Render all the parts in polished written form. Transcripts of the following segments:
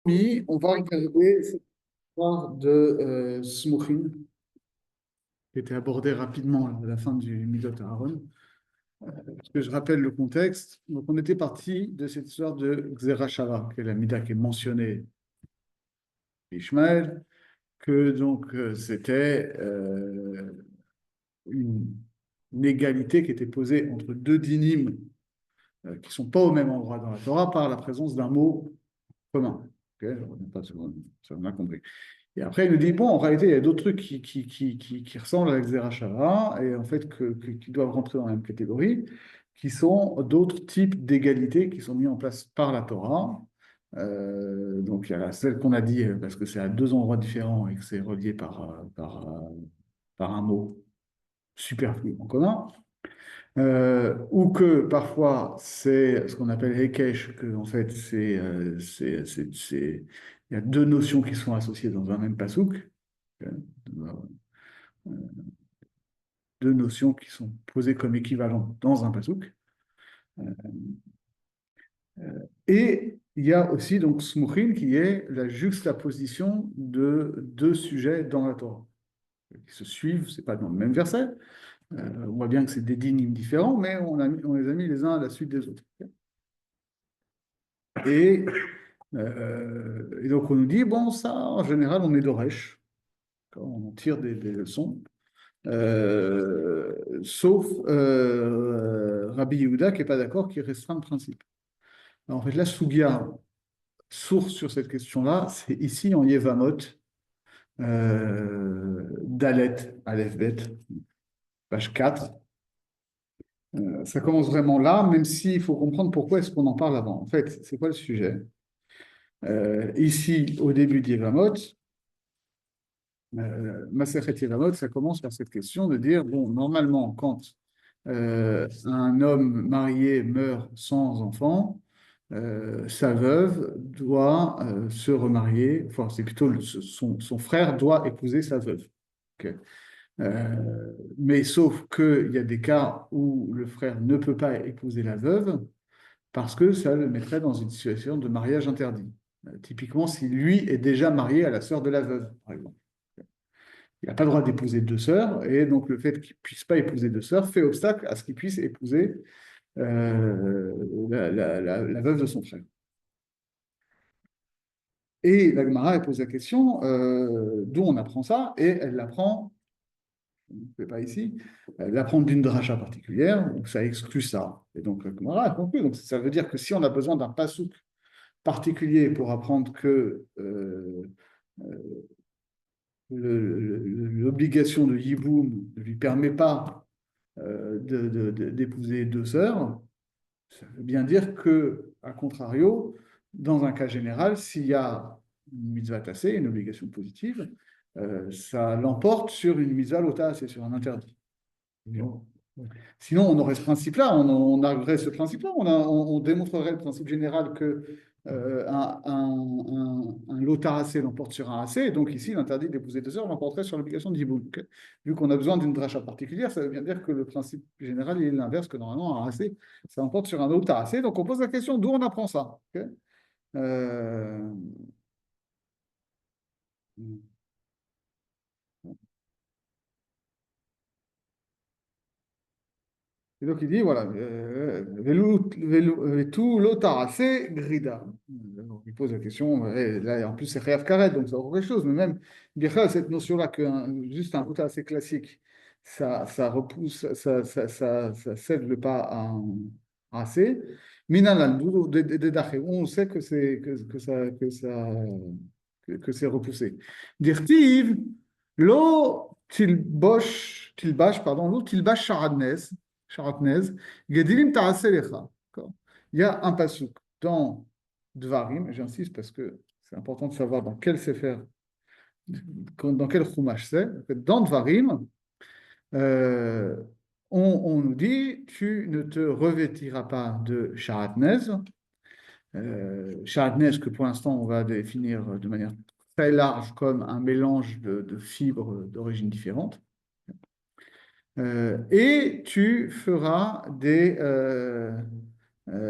Oui, on va regarder cette histoire de Smochin, qui était abordée rapidement à la fin du Midot Aaron. Parce que je rappelle le contexte. Donc, on était parti de cette histoire de Xera Shava, qui est la Mida qui est mentionnée Ishmaël, que donc c'était une, une égalité qui était posée entre deux dynimes qui ne sont pas au même endroit dans la Torah par la présence d'un mot commun. Ok, je ne reviens pas sur ça, on a compris. Et après, il nous dit, bon, en réalité, il y a d'autres trucs qui ressemblent à l'Xerashava et en fait qui doivent rentrer dans la même catégorie, qui sont d'autres types d'égalités qui sont mis en place par la Torah. Donc, il y a celle qu'on a dit, parce que c'est à deux endroits différents et que c'est relié par un mot superflu en commun. Ou que parfois c'est ce qu'on appelle Hekesh, que en fait il y a deux notions qui sont associées dans un même pasouk, euh, deux notions qui sont posées comme équivalentes dans un pasouk. Et il y a aussi donc Smuchin qui est la juxtaposition de deux sujets dans la Torah, qui se suivent, c'est pas dans le même verset. On voit bien que c'est des dynimes différents, mais on les a mis les uns à la suite des autres. Et et donc on nous dit, bon, ça, en général, on est d'Oresh, on tire des leçons, sauf Rabbi Yehuda qui n'est pas d'accord, qui restreint le principe. Alors, en fait, la Sugia, source sur cette question-là, c'est ici en Yevamot, Dalet, Aleph Bet, page 4. Ça commence vraiment là, même s'il faut comprendre pourquoi est-ce qu'on en parle avant. En fait, c'est quoi le sujet? Ici, au début d'Yevamot, Masechet Yevamot, ça commence par cette question de dire, bon, normalement, quand un homme marié meurt sans enfant, sa veuve doit se remarier, enfin, c'est plutôt son frère doit épouser sa veuve. Ok. Mais sauf qu'il y a des cas où le frère ne peut pas épouser la veuve parce que ça le mettrait dans une situation de mariage interdit. Typiquement, si lui est déjà marié à la sœur de la veuve, par exemple. Il n'a pas le droit d'épouser deux sœurs, et donc le fait qu'il ne puisse pas épouser deux sœurs fait obstacle à ce qu'il puisse épouser la veuve de son frère. Et la Gemara elle pose la question d'où on apprend ça, et elle l'apprend, je ne fais pas ici, elle l'apprend d'une dracha particulière, donc ça exclut ça. Et donc la Gemara elle conclut, donc ça veut dire que si on a besoin d'un pasouk particulier pour apprendre que l'obligation de Yiboum ne lui permet pas d'épouser deux sœurs, ça veut bien dire que, à contrario, dans un cas général, s'il y a une mitzvah tassée, une obligation positive, ça l'emporte sur une mitzvah lota, c'est sur un interdit. Sinon, on aurait ce principe-là, on arriverait ce principe-là, on démontrerait le principe général que un lotard AC l'emporte sur un AC, donc ici, l'interdit d'épouser deux sœurs l'emporterait sur l'obligation de Hiboum. Okay. Vu qu'on a besoin d'une dracha particulière, ça veut bien dire que le principe général il est l'inverse, que normalement, un AC, ça l'emporte sur un lotard AC. Donc, on pose la question d'où on apprend ça. Okay. Euh, Et donc il dit, voilà, tout l'otarase grida. Donc, il pose la question, là en plus c'est Khayav Karet, donc c'est autre chose, mais même, bien cette notion-là, que juste un outar assez classique, ça repousse, ça cède le pas à un AC. Minalal, on sait que c'est repoussé. Dirtiv, tilbash, pardon, lo tilbash charatnez, gedilim ta'aselecha. D'accord. Il y a un pasuk dans Dvarim, j'insiste parce que c'est important de savoir dans quel sefer, dans quel chumash c'est. Dans Dvarim, euh, on nous dit, tu ne te revêtiras pas de charatnez. Charatnez, que pour l'instant on va définir de manière très large comme un mélange de fibres d'origine différente. Et tu feras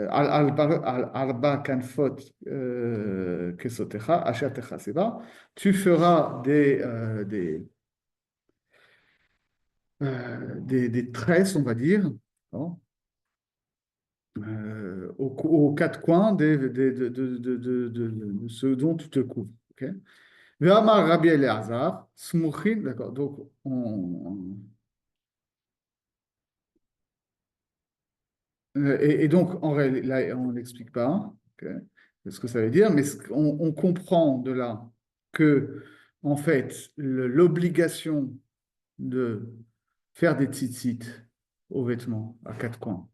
על ארבע כנפות כסותך, אשר תכסה, tu feras des tresses, on va dire, hein, aux quatre coins de ce dont tu te couvres. Ok. Ve'amar Rabbi Eliezer, smuchin, d'accord, donc et donc en réalité, là, on n'explique pas ok, ce que ça veut dire, mais on comprend de là que, en fait, l'obligation de faire des tzitzit aux vêtements à quatre coins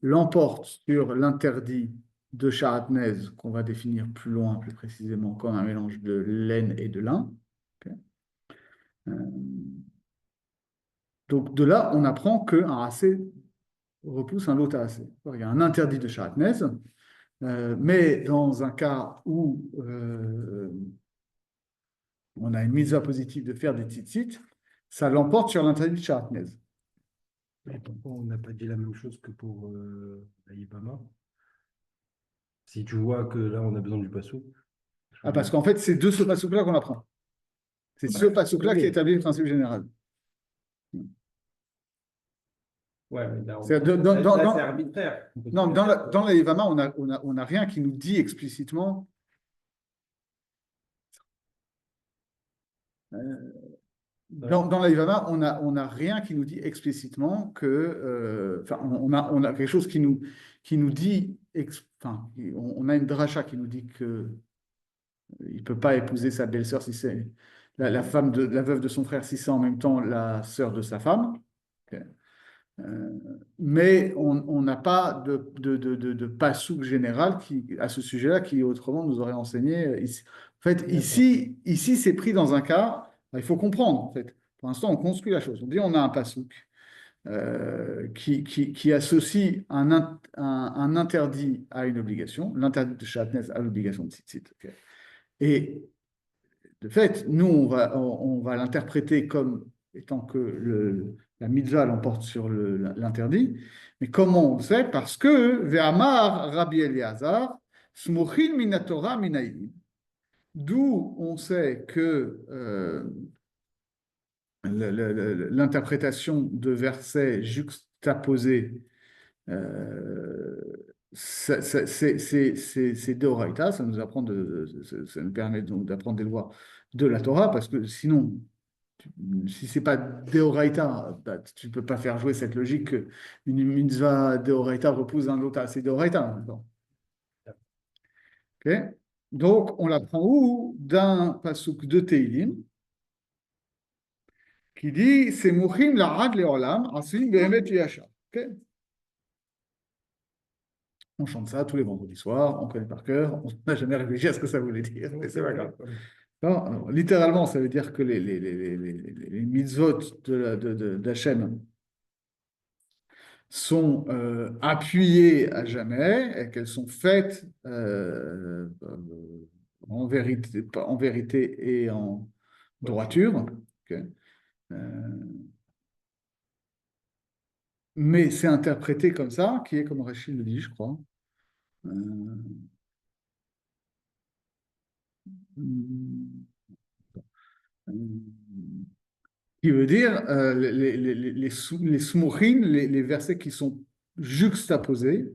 l'emporte sur l'interdit de Shahatnez, qu'on va définir plus loin, plus précisément, comme un mélange de laine et de lin. Ok. Donc de là, on apprend qu'un racé repousse un lot racé. Il y a un interdit de Shahatnez, mais dans un cas où on a une mise à positive de faire des tzitzit, ça l'emporte sur l'interdit de Shahatnez. Et pourquoi on n'a pas dit la même chose que pour la Yébama? Si tu vois que là, on a besoin du passou. Ah, parce qu'en fait, c'est de ce passouk-là qu'on apprend. C'est ce passouk-là qui Oui. établit le principe général. Ouais, mais là, C'est c'est arbitraire. non, dans la Yevama, on a rien qui nous dit explicitement. Dans la Yevama, on a rien qui nous dit explicitement que. Enfin, on a quelque chose qui nous dit. Enfin, on a une dracha qui nous dit que il ne peut pas épouser sa belle-sœur si c'est la femme la veuve de son frère, si c'est en même temps la sœur de sa femme. Ok. Euh, mais on n'a pas de passouk général à ce sujet-là qui autrement nous aurait enseigné ici. En fait, ici c'est pris dans un cas, il faut comprendre en fait. Pour l'instant, on construit la chose. On dit on a un passouk qui associe un interdit à une obligation, l'interdit de Shatnez à l'obligation de tzitzit. Ok. Et de fait, nous, on va l'interpréter comme étant que la mitzvah l'emporte sur l'interdit. Mais comment on le sait? Parce que Ve'amar Rabbi Eliezer, Smuchin minatora minaïm. D'où on sait que l'interprétation de versets juxtaposés, c'est d'Oraita, ça nous apprend ça nous permet donc d'apprendre des lois de la Torah, parce que sinon, si c'est pas d'Oraita, bah, tu ne peux pas faire jouer cette logique qu'une mitzvah d'Oraita repousse un autre, c'est d'Oraita. Okay. Donc, on l'apprend où? D'un pasuk de Teilim, qui dit c'est Mouchim la'ad le'olam, asim be'emet yashar. Okay. On chante ça tous les vendredis soirs, on connaît par cœur, on n'a jamais réfléchi à ce que ça voulait dire, mais c'est pas grave. Non, alors, littéralement, ça veut dire que les mitzvot d'Hachem sont appuyées à jamais et qu'elles sont faites en vérité et en droiture. Okay. Mais c'est interprété comme ça, qui est comme Rachid le dit, je crois. Euh, qui veut dire les smouchim, les versets qui sont juxtaposés,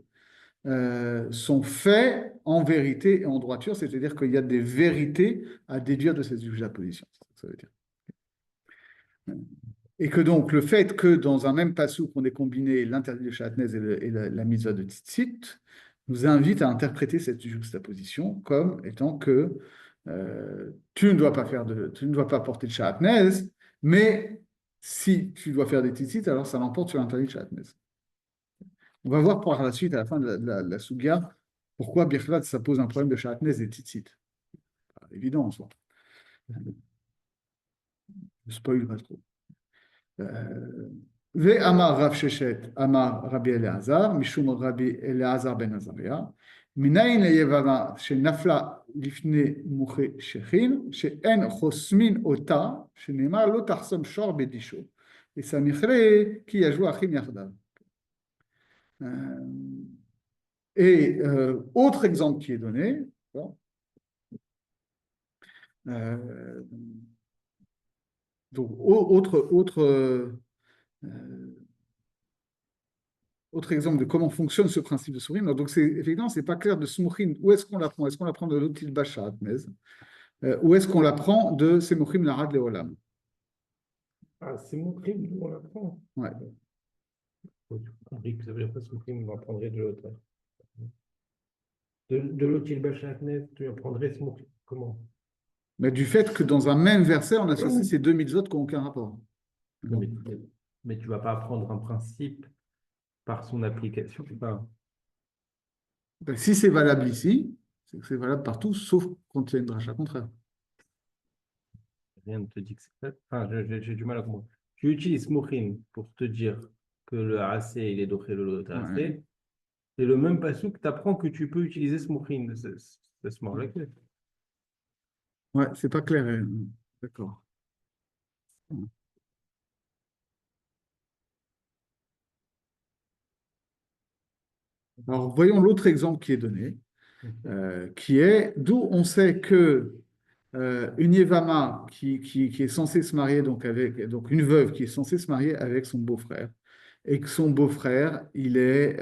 sont faits en vérité et en droiture, c'est-à-dire qu'il y a des vérités à déduire de cette juxtaposition. C'est ça que ça veut dire. Et que donc le fait que dans un même passouk on ait combiné l'interdit de Shatnez et la mitzvah de Tzitzit nous invite à interpréter cette juxtaposition comme étant que tu ne dois pas tu ne dois pas porter de Shatnez, mais si tu dois faire des Tzitzit, alors ça l'emporte sur l'interdit de Shatnez. On va voir par la suite, à la fin de la Souga, pourquoi Birchlat, ça pose un problème de Shatnez et Tzitzit. Évident en soi. Je ne spoil pas trop. ואמר רב ששת, אמר רבי אלעזר, משום רבי אלעזר בן עזריה, מניין ליבמה שנפלה לפני מוחי שכין, שאין חוסמין אותה, שנאמר לא תחסום שור בדישו, וסמיכרי כי ישבו אחים יחדיו. Et autre exemple qui est donné, bon, euh, donc autre exemple de comment fonctionne ce principe de Sourim. Donc, effectivement, c'est pas clair de Smouchin. Où est-ce qu'on l'apprend? Est-ce qu'on l'apprend de l'Otil Bacha Atmez? Ou est-ce qu'on l'apprend de Semouchim Larad Leolam? Ah, c'est mon crime, on l'apprend. Ouais. J'ai compris que ça veut dire pas ce crime, on apprendrait de l'autre. De l'autre, il bâche tu apprendrais ce mot. Comment? Mais du fait que dans un même verset, on associe ces deux mitzvot qui n'ont aucun rapport. Non, mais tu ne vas pas apprendre un principe par son application. Enfin, Ben, si c'est valable ici, c'est que c'est valable partout, sauf quand il y a une dracha contraire. rien ne te dit que c'est ça. Enfin, j'ai du mal à comprendre. Tu utilises Mouchin pour te dire que le AC, il est d'Oché le Ouais, AC. C'est le même passou que tu apprends que tu peux utiliser ce Mouchin. Ça se mord la queue. ouais, c'est pas clair. D'accord. Alors, voyons l'autre exemple qui est donné, qui est d'où on sait que une Yevama qui est censée se marier donc une veuve qui est censée se marier avec son beau-frère, et que son beau-frère, il est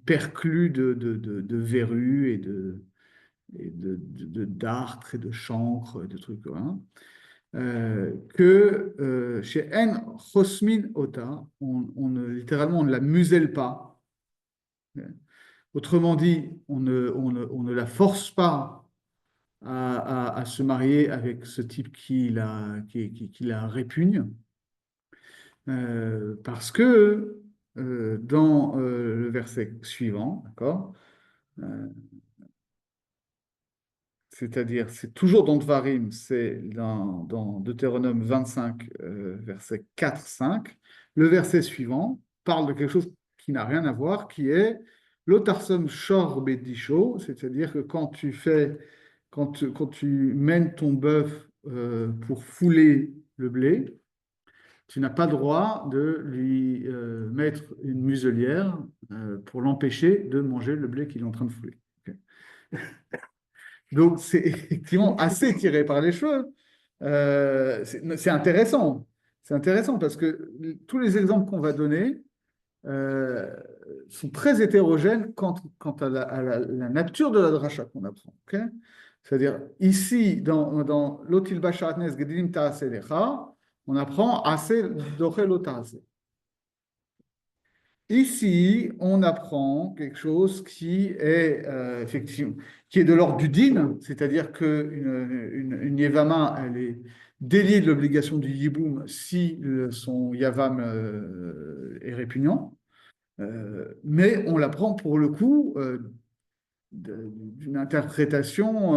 perclus de verrues et dartres et de chancres, et de trucs, hein, que chez En Chosmin Ota, littéralement, on ne la muselle pas. Autrement dit, on ne la force pas à se marier avec ce type qui la répugne, parce que dans le verset suivant, d'accord, euh, c'est-à-dire, c'est toujours dans Dvarim, c'est dans Deutéronome 25, verset 4-5. Le verset suivant parle de quelque chose qui n'a rien à voir, qui est l'otarsum shor bedisho, c'est-à-dire que quand tu mènes ton bœuf pour fouler le blé, tu n'as pas le droit de lui mettre une muselière pour l'empêcher de manger le blé qu'il est en train de fouler. Ok. Donc, c'est effectivement assez tiré par les cheveux. C'est intéressant. C'est intéressant parce que tous les exemples qu'on va donner euh, sont très hétérogènes quant à la nature de la dracha qu'on apprend. Ok. C'est-à-dire, ici, dans Lotil Basharatnes Gedilim Taaselecha, on apprend assez d'Ochel Otase. Ici, on apprend quelque chose qui est effectivement qui est de l'ordre du din, c'est-à-dire qu'une yevama, elle est déliée de l'obligation du yiboum si son yavam est répugnant, mais on l'apprend pour le coup d'une interprétation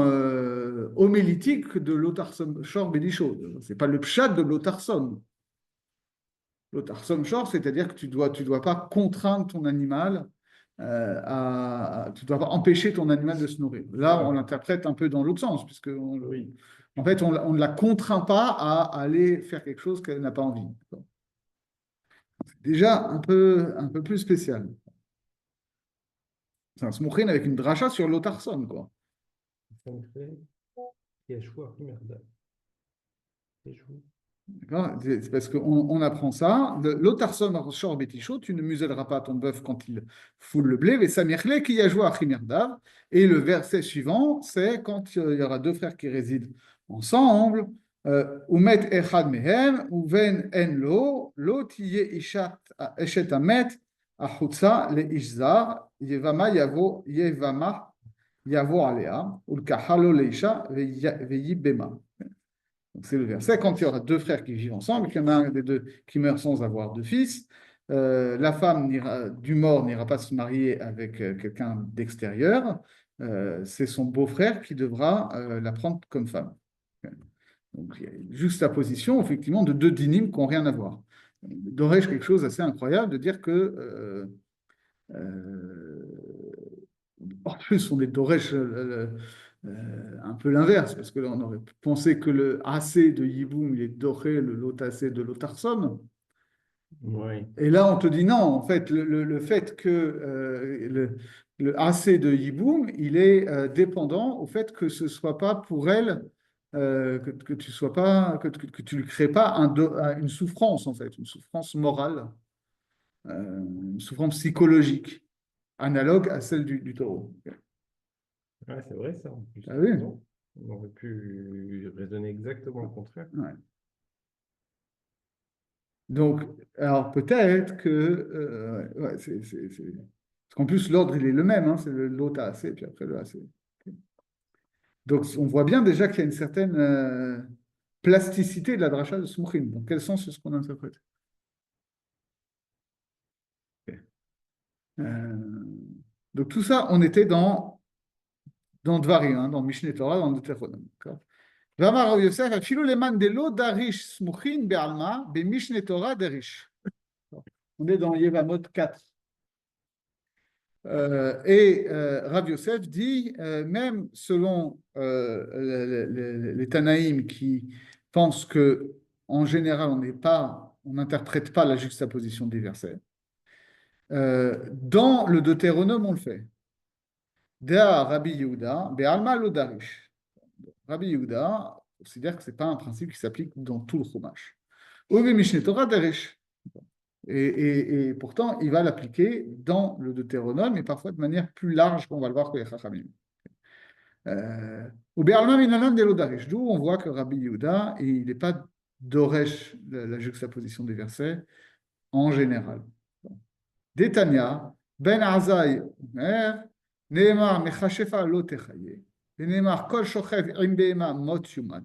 homilétique de l'Otarsom Shor Bedisho. C'est pas le pshat de l'Otarsom. L'otarsum shor, c'est-à-dire que tu dois pas contraindre ton animal, tu ne dois pas empêcher ton animal de se nourrir. Là, on l'interprète un peu dans l'autre sens, puisque Oui. en fait, on ne la contraint pas à aller faire quelque chose qu'elle n'a pas envie. C'est déjà un peu plus spécial. C'est un smouchin avec une dracha sur l'otarsum, quoi. Ça me fait Yeshua, merde. Yeshua. D'accord. C'est parce qu'on apprend ça. L'otarson shor beticho, tu ne muselleras pas ton bœuf quand il foule le blé. Vesamirle qui a joué à Chimerdav. Et le verset suivant, c'est quand il y aura deux frères qui résident ensemble. Umet echad mehem, uven en lo tiye ishat eshet amet, achutza le ishzar, yevama yavo alea, ulkahalo leisha, veyibema. Donc, c'est le verset. Quand il y aura deux frères qui vivent ensemble, qu'il y en a un des deux qui meurt sans avoir de fils, la femme du mort n'ira pas se marier avec quelqu'un d'extérieur. C'est son beau-frère qui devra la prendre comme femme. Donc, il y a une juxtaposition, effectivement, de deux dynimes qui n'ont rien à voir. D'aurais-je quelque chose d'assez incroyable de dire que euh, en plus, on est d'Oresh un peu l'inverse, parce que là, on aurait pensé que le AC de Yiboum, il est doré, le lot AC de l'Otarson. Oui. Et là, on te dit non, en fait, le fait que le AC de Yiboum, il est dépendant au fait que ce soit pas pour elle, que tu sois pas, que tu ne crées pas une souffrance, en fait, une souffrance morale, une souffrance psychologique, analogue à celle du taureau. Ouais, c'est vrai ça, en plus, Ah t'as oui? raison. On aurait pu raisonner exactement le contraire. Ouais. Donc, alors peut-être que, ouais, parce qu'en plus, l'ordre, il est le même, hein, c'est l'autre AC, puis après le AC. Donc, on voit bien déjà qu'il y a une certaine plasticité de la dracha de Smouchin. Dans quel sens est-ce qu'on interprète? Ok. Donc, tout ça, on était dans Dvarim, hein, dans Mishneh Torah, dans Deutéronome. D'accord. V'amar Rav Yosef, afilo leman de lo darish Smouchin be'alma, be'Mishneh Torah darish. On est dans Yevamot 4. Rav Yosef dit, même selon les Tanaïm qui pensent que en général on n'interprète pas la juxtaposition des versets, dans le Deutéronome on le fait. Dea Rabbi Yehuda, be'alma lo darish. Rabbi Yehuda considère que c'est pas un principe qui s'applique dans tout le Chumash. Ovi Mishneh Torah darish. Et pourtant, il va l'appliquer dans le Deutéronome, mais parfois de manière plus large qu'on va le voir que les Chachamim. Ou Be'alma minanan de l'Odarish, d'où on voit que Rabbi Yehuda, il n'est pas d'Oresh, la juxtaposition des versets, en général. Détania, Ben Azai, Omer, Neemar Mechashefa lo techaye, et Neemar Kol Shochev im Behema mot yumat.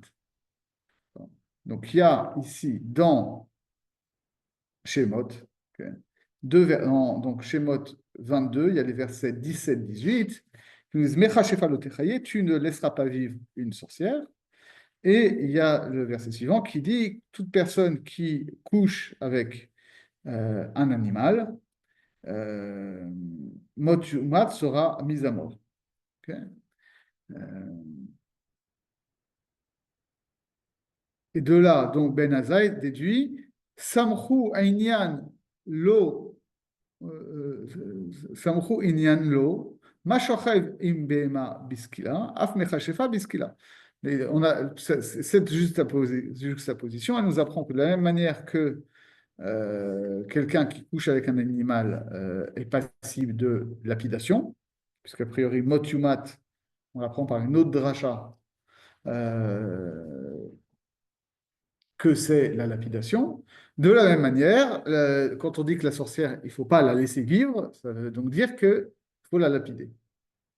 Donc il y a ici dans Shemot, ok, donc Shemot 22, il y a les versets 17-18, qui nous disent Mechashefa lo techaye, tu ne laisseras pas vivre une sorcière. Et il y a le verset suivant qui dit toute personne qui couche avec un animal, mot mat sera mise à mort. Ok. Euh, et de là, donc Ben Azaï déduit Samchu Ainian lo Samchu Inyan lo Mashochev im Bema biskila af mechashefa biskila. Et on a cette juxtaposition, elle nous apprend que de la même manière que quelqu'un qui couche avec un animal est passible de lapidation, puisqu'a priori, mot yumat, on l'apprend par une autre dracha, euh, que c'est la lapidation. De la même manière, quand on dit que la sorcière, il ne faut pas la laisser vivre, ça veut donc dire qu'il faut la lapider.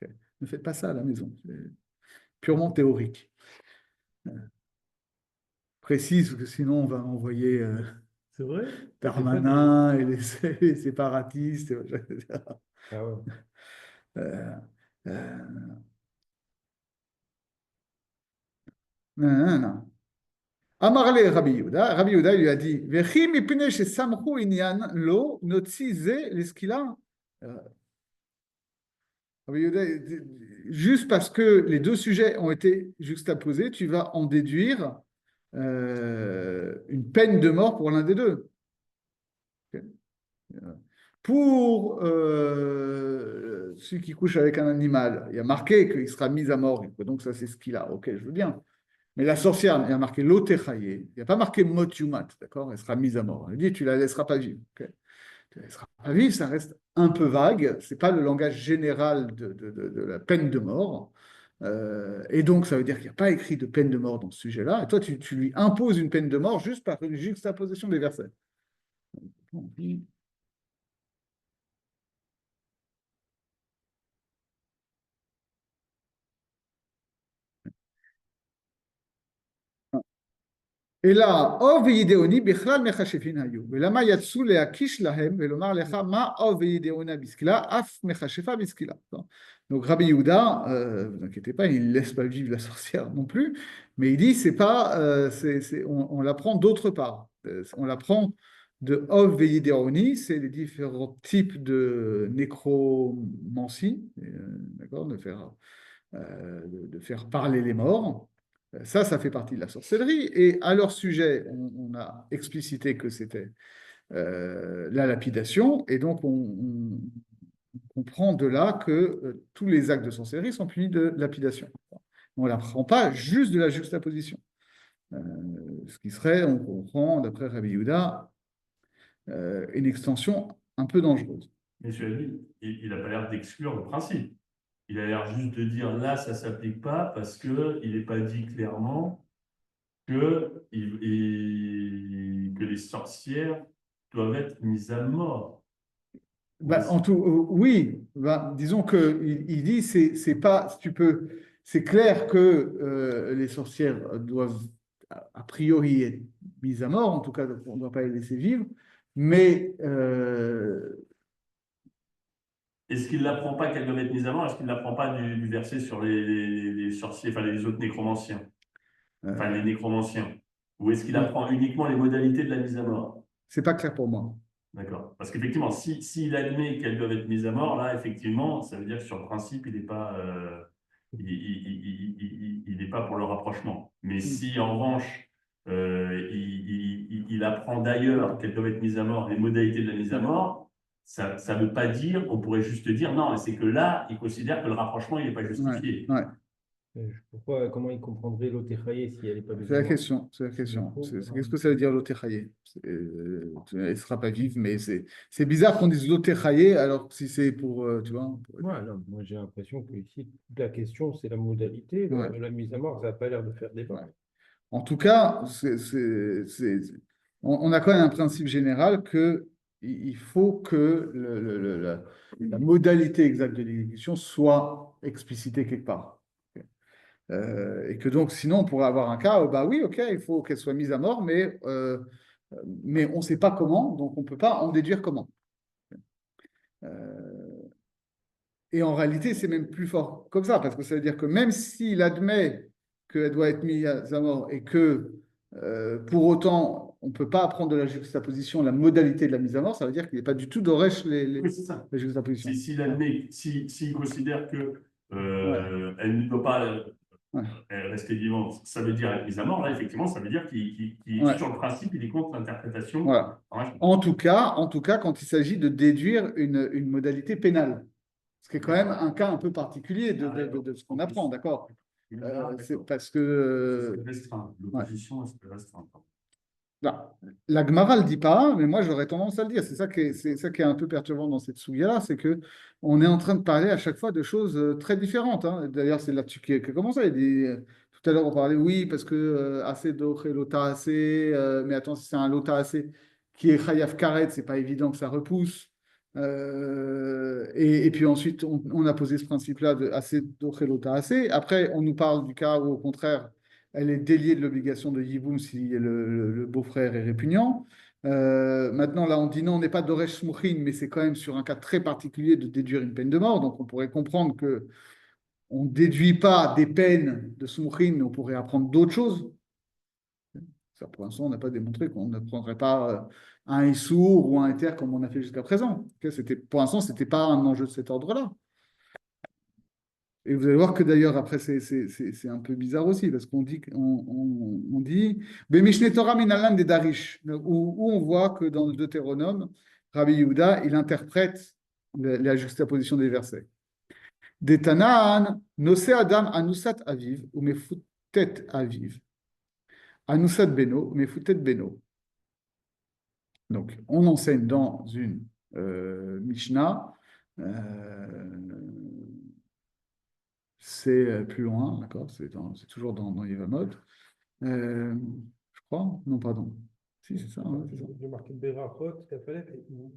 Okay. Ne faites pas ça à la maison, c'est purement théorique. Précise, parce que sinon on va envoyer C'est vrai? Des fois, Darmanin et les séparatistes. Ah ouais. Euh, euh, non, non. Amarle Rabbi Yehuda, Rabbi Yehuda lui a dit Vechi mipne shesamchu inyan lo notzi ze l'eskila. Rabbi Yehuda, juste parce que les deux sujets ont été juxtaposés, tu vas en déduire une peine de mort pour l'un des deux. Okay. Pour celui qui couche avec un animal, il y a marqué qu'il sera mis à mort, donc ça c'est ce qu'il a. Ok, je veux bien. Mais la sorcière, il y a marqué l'otechaye, il n'y a pas marqué motumat, d'accord? Elle sera mise à mort. Elle dit, tu la laisseras pas vivre. Okay. Tu la laisseras pas vivre, ça reste un peu vague. C'est pas le langage général de la peine de mort. Et donc, ça veut dire qu'il n'y a pas écrit de peine de mort dans ce sujet-là. Et toi, tu lui imposes une peine de mort juste par une juxtaposition des versets. אלא או וידעוני בכלל מכשפין היו, ולמה יצאו להקיש להם ולומר לך מה או וידעונה בסקילה, אף מכשפה בסקילה. Donc Rabbi Yehuda, vous inquiétez pas, il ne laisse pas vivre la sorcière non plus, mais il dit c'est pas, on l'apprend d'autre part. On l'apprend de Ov Veideoni, c'est les différents types de nécromancie, d'accord, de faire parler les morts. Ça fait partie de la sorcellerie. Et à leur sujet, on a explicité que c'était la lapidation, et donc on comprend de là que tous les actes de sorcellerie sont punis de lapidation. On ne l'apprend pas juste de la juxtaposition. Ce qui serait, on comprend, d'après Rabbi Yehuda, une extension un peu dangereuse. Mais cela dit, il n'a pas l'air d'exclure le principe. Il a l'air juste de dire là, ça ne s'applique pas parce qu'il n'est pas dit clairement que les sorcières doivent être mises à mort. Oui, disons qu'il dit c'est pas si tu peux, c'est clair que les sorcières doivent a priori être mises à mort, en tout cas on ne doit pas les laisser vivre, mais Est-ce qu'il n'apprend pas qu'elles doivent être mises à mort? Est-ce qu'il n'apprend pas du verset sur les sorciers, enfin les autres nécromanciens, enfin les nécromanciens? Ou est-ce qu'il apprend uniquement les modalités de la mise à mort? c'est pas clair pour moi. D'accord. Parce qu'effectivement, s'il admet qu'elles doivent être mises à mort, là, effectivement, ça veut dire que sur le principe, il n'est pas, il n'est pas pour le rapprochement. Mais si, en revanche, il apprend d'ailleurs qu'elles doivent être mises à mort, les modalités de la mise à mort, ça ne veut pas dire, on pourrait juste dire non, c'est que là, il considère que le rapprochement, il n'est pas justifié. Ouais. Comment il comprendrait l'otéchaïe si elle n'est pas C'est la question. Qu'est-ce que ça veut dire l'otéchaïe? Elle ne sera pas vive, mais c'est bizarre qu'on dise l'otéchaïe alors que si c'est pour, tu vois. Non, moi j'ai l'impression que ici, toute la question, c'est la modalité. La mise à mort, ça n'a pas l'air de faire débat. Ouais. En tout cas, on a quand même un principe général que il faut que la modalité exacte de l'exécution soit explicitée quelque part. Et que donc, sinon, on pourrait avoir un cas, bah oui, ok, il faut qu'elle soit mise à mort, mais on ne sait pas comment, donc on ne peut pas en déduire comment. Et en réalité, c'est même plus fort comme ça, parce que ça veut dire que même s'il admet qu'elle doit être mise à mort et que pour autant, on ne peut pas apprendre de la juxtaposition la modalité de la mise à mort, ça veut dire qu'il n'est pas du tout d'orèche Oui, c'est ça. les juxtapositions. S'il considère que elle ne doit pas rester vivante, ça veut dire être mise à mort, là, effectivement, ça veut dire qu'il sur le principe, il est contre l'interprétation. Voilà. En tout cas, quand il s'agit de déduire une modalité pénale. Ce qui est quand même un cas un peu particulier de ce qu'on apprend, d'accord? C'est parce que. C'est restreint. L'opposition est restreinte. La Gemara ne le dit pas, mais moi j'aurais tendance à le dire. C'est ça qui est un peu perturbant dans cette souga-là, c'est que on est en train de parler à chaque fois de choses très différentes. D'ailleurs, c'est là-dessus qui a commencé. Tout à l'heure, on parlait, oui, parce que assez d'oche et lota assez, mais attends, si c'est un lota assez qui est chayav karet, c'est pas évident que ça repousse. Et puis ensuite, on a posé ce principe-là de assez d'oche et lota assez. Après, on nous parle du cas où, au contraire, elle est déliée de l'obligation de Yiboum si le beau-frère est répugnant. Maintenant, là, on dit non, on n'est pas d'Oresh Smouchin, mais c'est quand même sur un cas très particulier de déduire une peine de mort. Donc, on pourrait comprendre que on ne déduit pas des peines de Smouchin, on pourrait apprendre d'autres choses. Ça, pour l'instant, on n'a pas démontré qu'on n'apprendrait pas un Issour ou un Éther comme on a fait jusqu'à présent. Pour l'instant, ce n'était pas un enjeu de cet ordre-là. Et vous allez voir que d'ailleurs, après, c'est un peu bizarre aussi, parce qu'on dit, on dit Mishneh Torah minalan des Darish, où on voit que dans le Deutéronome, Rabbi Yehuda, il interprète la juxtaposition des versets. Des Tanaan, Nose Adam Anusat Aviv, ou Mefutet Aviv. Anusat Beno, ou Mefutet Beno. Donc, on enseigne dans une Mishnah. C'est plus loin, d'accord? C'est toujours dans Yevamot. Je crois? Non, pardon. Si, c'est ça. J'ai marqué Berachot,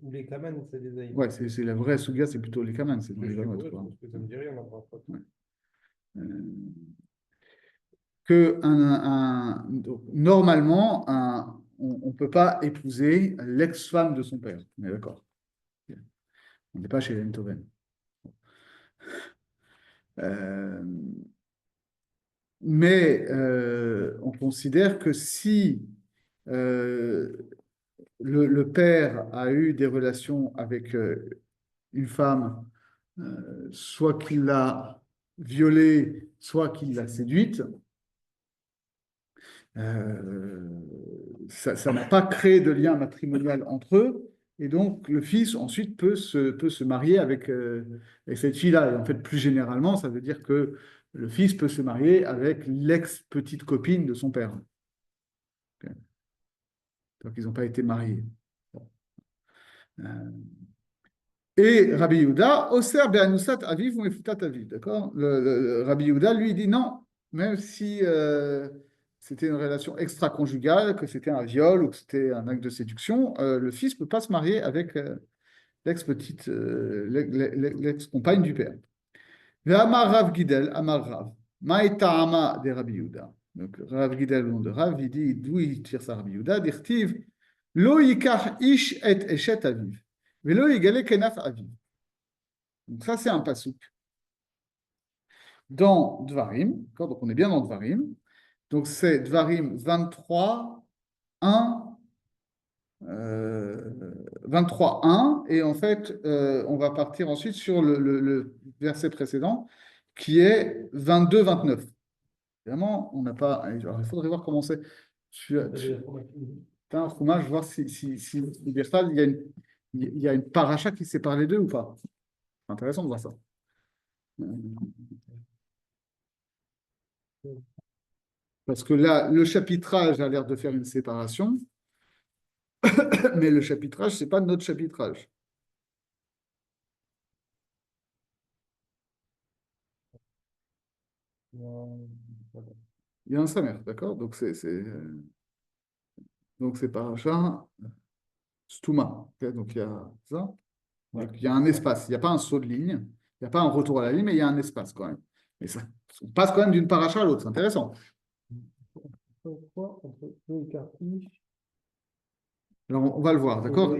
ou les Kaman, c'est des aïeux. Ouais, c'est la vraie Souga, c'est plutôt les Kaman, c'est dans Yevamot. Je pense que ça me dit rien, Berachot. Donc, normalement, on ne peut pas épouser l'ex-femme de son père. On est d'accord. On n'est pas chez Lentoven. Mais on considère que si le père a eu des relations avec une femme, soit qu'il l'a violée, soit qu'il l'a séduite, Ça n'a pas créé de lien matrimonial entre eux, et donc le fils ensuite peut se marier avec cette fille-là. Et en fait, plus généralement, ça veut dire que le fils peut se marier avec l'ex-petite copine de son père. Ok. Donc ils n'ont pas été mariés. Bon. Euh, Et Rabbi Yehuda, Oser be'anusat aviv ou mefutat aviv, d'accord? Rabbi Yehuda, lui, dit non, même si c'était une relation extra-conjugale, que c'était un viol ou que c'était un acte de séduction, le fils ne peut pas se marier avec l'ex-petite, l'ex-compagne du père. Amar Rav Gidel, Amar Rav, Ma'eta Ama de Rabbi Yehuda. Donc Rav Gidel, le nom de Rav, il dit d'où il tire ça Rabbi Yehuda, d'Irtiv, Lo yikach ish et eshet aviv. Velo yigale kenaf aviv. Donc ça, c'est un pasouk dans Dvarim. Donc on est bien dans Dvarim. Donc c'est Dvarim 23, 1, 23, 1. Et en fait, on va partir ensuite sur le verset précédent qui est 22, 29. Évidemment, on n'a pas. Alors, il faudrait voir comment c'est. Tu as un fromage, voir si il y a une paracha qui sépare les deux ou pas. C'est intéressant de voir ça. Parce que là, le chapitrage a l'air de faire une séparation, mais le chapitrage, ce n'est pas notre chapitrage. Il y a un samer, d'accord? Donc c'est paracha stuma. Okay, donc il y a ça. Donc il y a un espace. Il n'y a pas un saut de ligne. Il n'y a pas un retour à la ligne, mais il y a un espace quand même. Mais ça, on passe quand même d'une paracha à l'autre. C'est intéressant. Alors on va le voir, d'accord?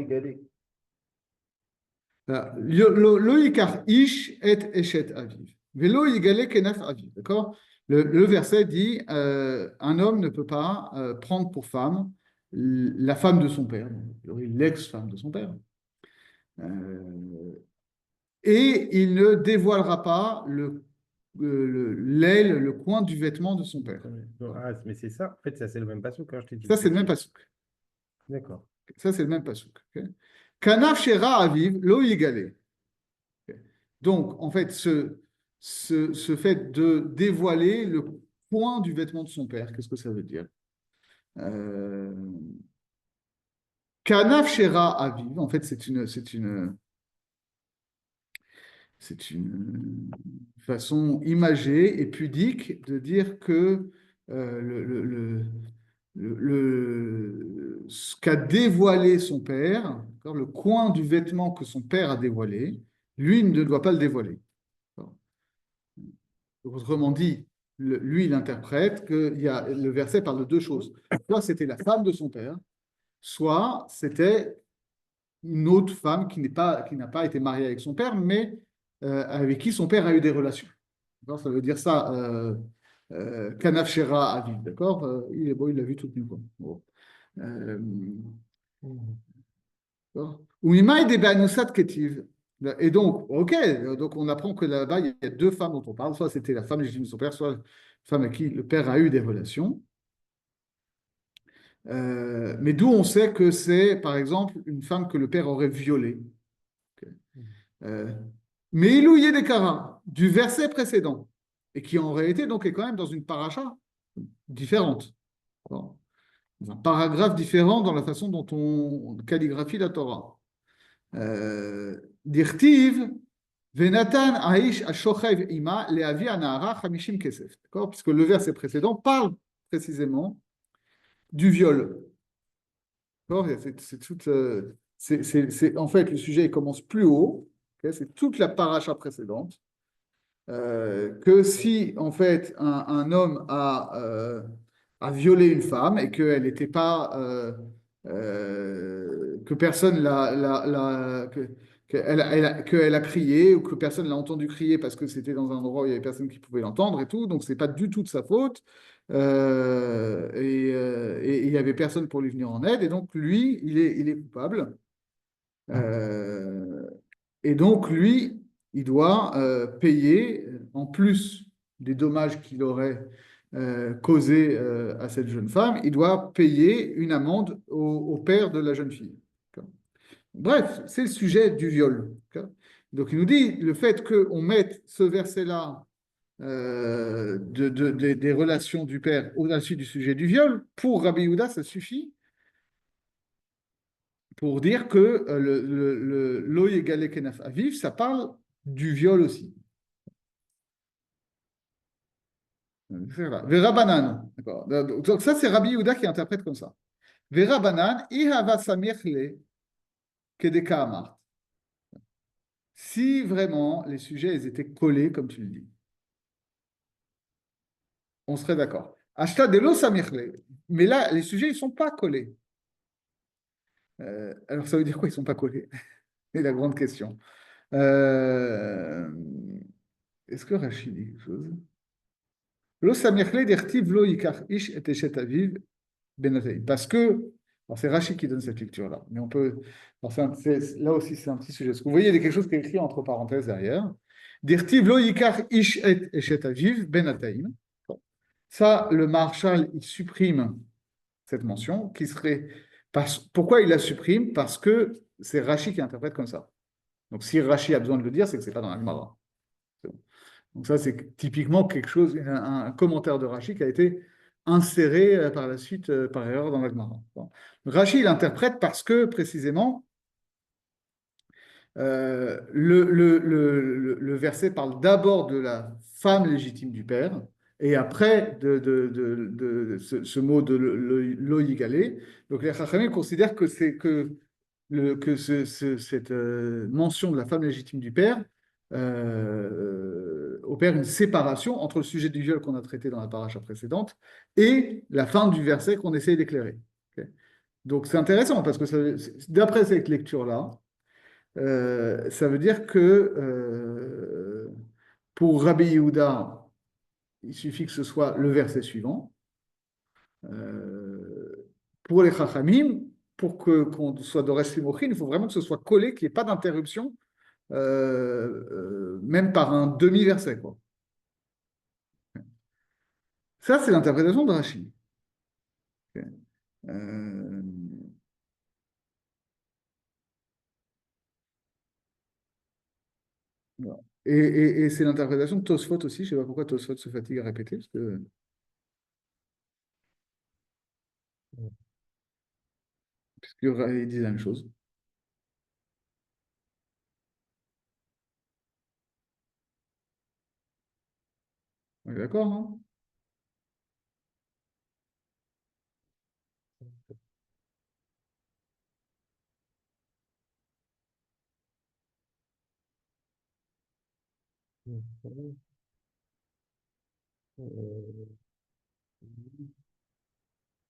Lo yikar ish et eshet aviv. Velo yigale kenaf aviv. D'accord? Le verset dit un homme ne peut pas prendre pour femme la femme de son père, l'ex-femme de son père. Et il ne dévoilera pas l'aile, le coin du vêtement de son père. Ah, mais c'est ça. En fait, ça, c'est le même pasouk, hein, je t'ai dit. Ça, c'est le même pasouk. D'accord. Ça, c'est le même pasouk. Kanaf shera aviv lo yigale. Donc, en fait, ce fait de dévoiler le coin du vêtement de son père, qu'est-ce que ça veut dire? Kanaf shera aviv, en fait, c'est une façon imagée et pudique de dire que ce qu'a dévoilé son père, le coin du vêtement que son père a dévoilé, lui ne doit pas le dévoiler. Autrement dit, lui, il interprète que le verset parle de deux choses. Soit c'était la femme de son père, soit c'était une autre femme qui n'a pas été mariée avec son père, mais avec qui son père a eu des relations. Ça veut dire ça, Kanaf Shera Aviv, d'accord? Il l'a vu toute nue, quoi. Bon. Umimaï de Be'anusat Ketiv. Et donc, ok, donc on apprend que là-bas, il y a deux femmes dont on parle, soit c'était la femme légitime de son père, soit la femme avec qui le père a eu des relations. Mais d'où on sait que c'est, par exemple, une femme que le père aurait violée. Okay. Mais Ilouye des Kara, du verset précédent, et qui en réalité donc est quand même dans une paracha différente. Bon. Dans un paragraphe différent dans la façon dont on calligraphie la Torah. Dirtiv, Venatan Aish Ashochev Ima Leavi Anahara Hamishim Kesef. D'accord? Puisque le verset précédent parle précisément du viol. D'accord? En fait, le sujet il commence plus haut. Okay? C'est toute la paracha précédente. Que si, en fait, un homme a violé une femme et qu'elle n'était pas. Que personne qu'elle a crié ou que personne l'a entendu crier parce que c'était dans un endroit où il n'y avait personne qui pouvait l'entendre et tout, donc c'est pas du tout de sa faute. Et il n'y avait personne pour lui venir en aide, et donc lui, il est coupable. Et donc lui, il doit payer, en plus des dommages qu'il aurait causé à cette jeune femme, il doit payer une amende au père de la jeune fille. Bref, c'est le sujet du viol. Donc il nous dit le fait qu'on mette ce verset-là des relations du père au-dessus du sujet du viol, pour Rabbi Yehuda, ça suffit pour dire que le lo yegale kenaf aviv, ça parle du viol aussi. Vera banan. Donc ça, c'est Rabbi Yehuda qui interprète comme ça. Vera banan, ihava samirle kedeka amart. Si vraiment les sujets ils étaient collés, comme tu le dis, on serait d'accord. Ashta de lo samirle. Mais là, les sujets, ils ne sont pas collés. Alors, ça veut dire quoi, ils ne sont pas collés? C'est la grande question. Est-ce que Rachid dit quelque chose? Lo samirle dertiv lo yikach ish et eshet aviv benatei. Parce que, alors c'est Rachid qui donne cette lecture-là, mais on peut, alors là aussi c'est un petit sujet. Parce que vous voyez, il y a quelque chose qui est écrit entre parenthèses derrière. Dertiv lo yikach ish et eshet aviv benataim. Ça, le Maharshal, il supprime cette mention qui serait. Pourquoi il la supprime? Parce que c'est Rachid qui interprète comme ça. Donc si Rachid a besoin de le dire, c'est que ce n'est pas dans la Gemara. Donc ça, c'est typiquement quelque chose, un commentaire de Rachid qui a été inséré par la suite, par erreur, dans la Gemara. Bon. Rachid, il interprète parce que, précisément, le verset parle d'abord de la femme légitime du père, et après de ce mot de lo yigalé. Donc les Chachamim considèrent que cette mention de la femme légitime du père opère une séparation entre le sujet du viol qu'on a traité dans la paracha précédente et la fin du verset qu'on essaye d'éclairer. Okay. Donc c'est intéressant parce que d'après cette lecture-là, ça veut dire que pour Rabbi Yehuda, il suffit que ce soit le verset suivant. Pour les Chachamim, pour qu'on soit d'Ores Limochin, il faut vraiment que ce soit collé, qu'il n'y ait pas d'interruption, même par un demi-verset, quoi. Ça, c'est l'interprétation de Rachid. Okay. Et c'est l'interprétation de Tosfot aussi. Je ne sais pas pourquoi Tosfot se fatigue à répéter, puisqu'il dit la même chose. On est d'accord, hein?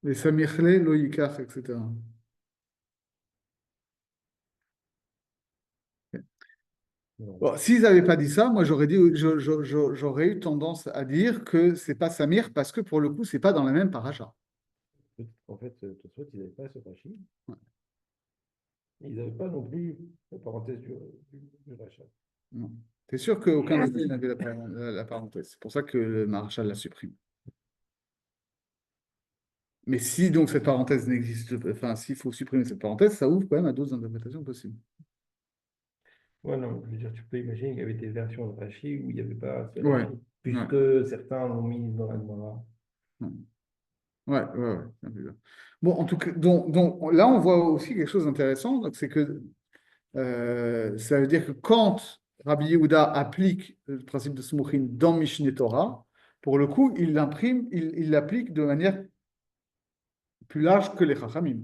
Les Samirle, Loïkach, etc. Bon, s'ils n'avaient pas dit ça, moi j'aurais eu tendance à dire que c'est pas Samir parce que pour le coup, c'est pas dans la même paracha. En fait, Tosfot, ils n'avaient pas ce Rachid. Ouais. Ils n'avaient pas non plus la parenthèse du rachat. Non. T'es sûr qu'aucun d'eux n'avait la parenthèse. C'est pour ça que le Maharshal la supprime. Mais si donc cette parenthèse n'existe pas, enfin, s'il faut supprimer cette parenthèse, ça ouvre quand même à d'autres interprétations possibles. Ouais, non, je veux dire, tu peux imaginer qu'il y avait des versions de Rachid où il n'y avait pas ce Ouais. Rachid, puisque certains l'ont mis dans la Gemara. Ouais. Bon, en tout cas, donc, là, on voit aussi quelque chose d'intéressant, c'est que ça veut dire que quand Rabbi Yehuda applique le principe de Smouchin dans Mishneh Torah, pour le coup, il l'applique de manière plus large que les Chachamim.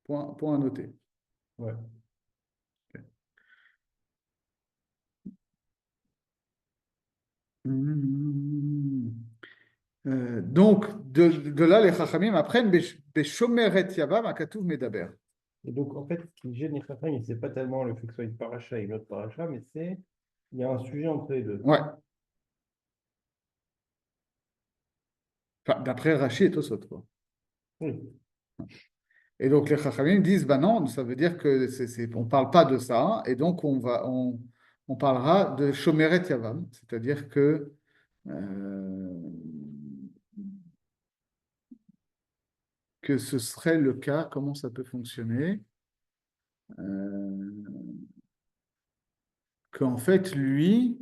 Point à noter. Ouais. Okay. Donc, de là, les Chachamim apprennent Beshomeret Yavam Akatuv Medaber. Et donc, en fait, ce qui gêne les Chachamim, ce n'est pas tellement le fait que ce soit une paracha et une autre paracha, mais il y a un sujet entre les deux. Ouais. Enfin, d'après Rashi et Tosot, quoi. Oui. Et donc les Chachamim disent, ben non, ça veut dire que on ne parle pas de ça, et donc on parlera de Shomeret Yavam, c'est-à-dire que euh, que ce serait le cas, comment ça peut fonctionner? Qu'en fait, lui,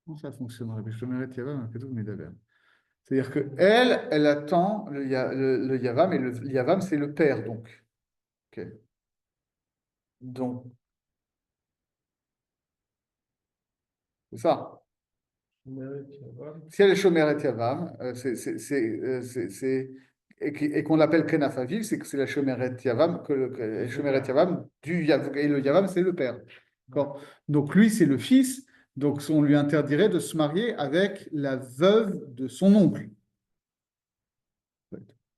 comment ça fonctionnerait? C'est-à-dire que elle attend le Yavam, et le Yavam, c'est le père, donc. Ok. Donc, c'est ça. Si elle est Shomeret Yavam, et qu'on l'appelle Kenaf Aviv, c'est que c'est la Shomeret Yavam, que Shomeret Yavam du Yavam, et le Yavam, c'est le père. D'accord. Donc, lui, c'est le fils, donc on lui interdirait de se marier avec la veuve de son oncle.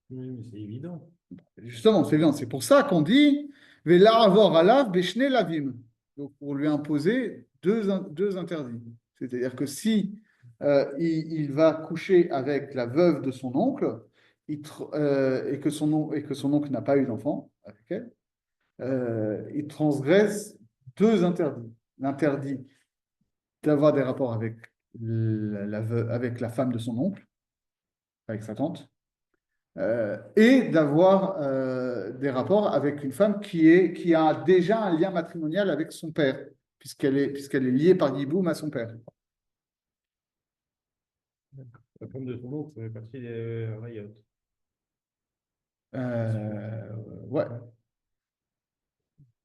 Oui, mais c'est évident. Justement, c'est bien. C'est pour ça qu'on dit Vela avor alav beshne lavim. Donc, pour lui imposer deux interdits. C'est-à-dire que si il va coucher avec la veuve de son oncle et que son oncle n'a pas eu d'enfant avec elle, il transgresse deux interdits. L'interdit d'avoir des rapports avec avec la femme de son oncle, avec sa tante, et d'avoir des rapports avec une femme qui a déjà un lien matrimonial avec son père, puisqu'elle est liée par Yiboum à son père. La femme de son oncle, ça fait partie des Rayot. Euh, ouais.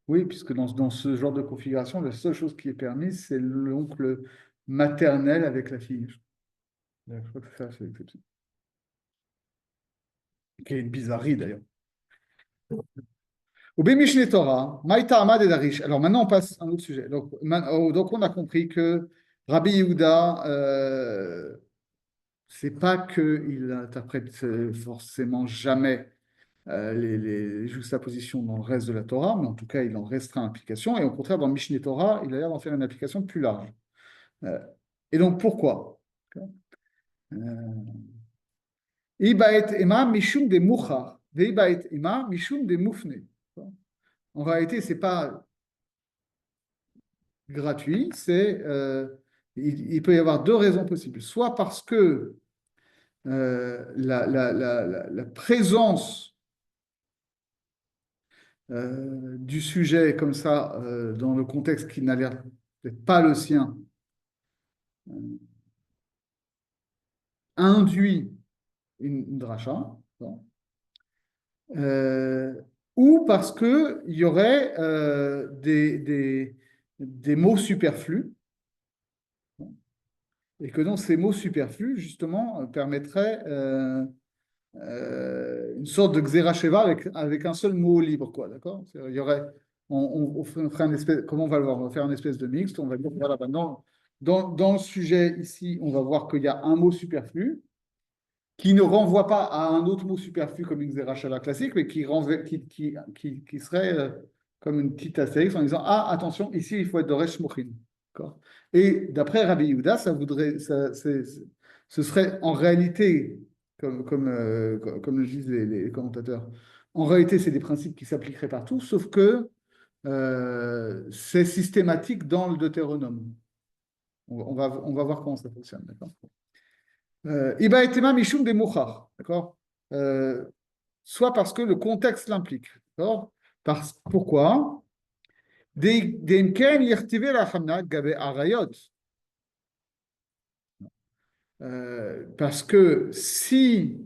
Oui, puisque dans ce genre de configuration, la seule chose qui est permise, c'est l'oncle maternel avec la fille. Je crois que ça, c'est l'exception. Qui est une bizarrerie d'ailleurs. Ou Mishneh Torah, Maïta Amad et Darish. Alors maintenant, on passe à un autre sujet. Donc on a compris que Rabbi Yehuda, c'est pas qu'il interprète forcément jamais les juxtapositions dans le reste de la Torah, mais en tout cas, il en restreint l'application. Et au contraire, dans Mishneh Torah, il a l'air d'en faire une application plus large. Et donc, pourquoi? Ibaet Ema Mishum de Mucha, Ibaet Ema Mishum de Mufne. En réalité, c'est pas gratuit, il peut y avoir deux raisons possibles. Soit parce que la présence du sujet comme ça, dans le contexte qui n'a l'air peut-être pas le sien, induit une dracha, ou parce qu'il y aurait des mots superflus, et que donc ces mots superflus, justement, permettraient une sorte de xéracheva avec un seul mot libre, quoi, d'accord? Il y aurait, on ferait un espèce, comment on va le voir? On va faire une espèce de mixte, on va dire, voilà, ben dans le sujet ici, on va voir qu'il y a un mot superflu qui ne renvoie pas à un autre mot superflu comme une xérachala classique, mais qui serait comme une petite astérix en disant, ah, attention, ici, il faut être Doresh Mochin. Et d'après Rabbi Yehuda, ce serait en réalité, comme le disent les commentateurs, en réalité, c'est des principes qui s'appliqueraient partout, sauf que c'est systématique dans le Deutéronome. On va voir comment ça fonctionne, d'accord? Iba etema mishum de mouchar, d'accord? Soit parce que le contexte l'implique, d'accord? Pourquoi? Deimken yertive la hamna gabe arayot. Parce que si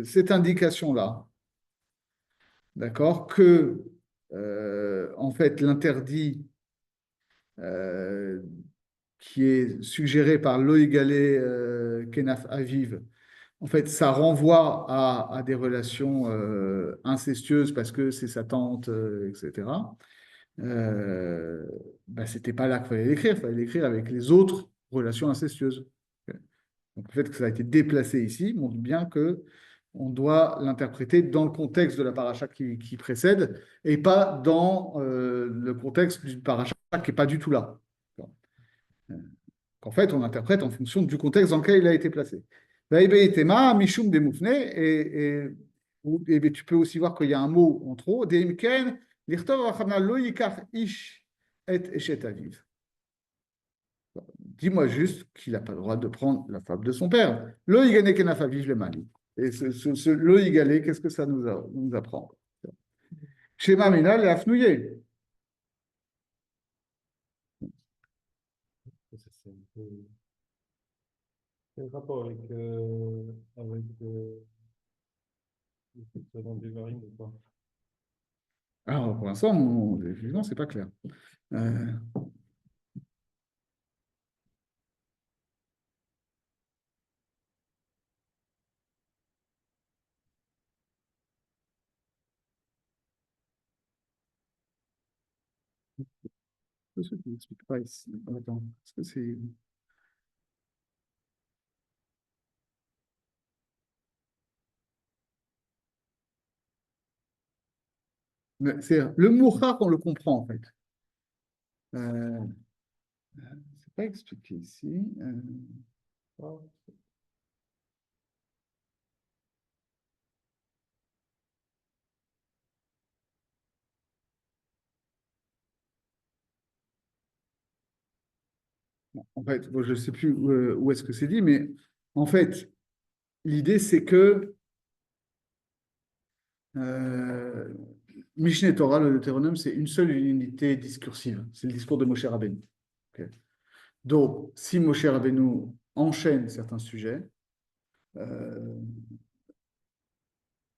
cette indication-là, d'accord, que en fait l'interdit qui est suggéré par Loïgalé Kenaf Aviv, en fait, ça renvoie à des relations incestueuses parce que c'est sa tante, etc. C'était pas là qu'il fallait l'écrire avec les autres relations incestueuses. Donc, le fait que ça a été déplacé ici montre bien que on doit l'interpréter dans le contexte de la paracha qui précède et pas dans le contexte du paracha qui n'est pas du tout là. En fait, on interprète en fonction du contexte dans lequel il a été placé. Mishum Demoufne, et tu peux aussi voir qu'il y a un mot en trop. Deimken, Lichtov Lo Yikach Ish et Eshet Aviv. Dis-moi juste qu'il n'a pas le droit de prendre la femme de son père. Lo Yigane Kenaf Aviv le Mali. Et ce Lo Yigale, qu'est-ce que ça nous apprend? Shema Mina le Afnouye. Ça, c'est un peu... Quel rapport avec le fonctionnement des marines ou pas? Alors, pour l'instant, effectivement, c'est pas clair. Euh, ce qui n'explique pas ici. Attends, est-ce que c'est. Le mouchar, on le comprend en fait. Euh, c'est pas expliqué ici. Ah, En fait, bon, je ne sais plus où est-ce que c'est dit, mais en fait, l'idée c'est que euh, Mishneh Torah, le Deutéronome, c'est une seule unité discursive. C'est le discours de Moshe Rabbeinu. Ok. Donc, si Moshe Rabbeinu enchaîne certains sujets, euh,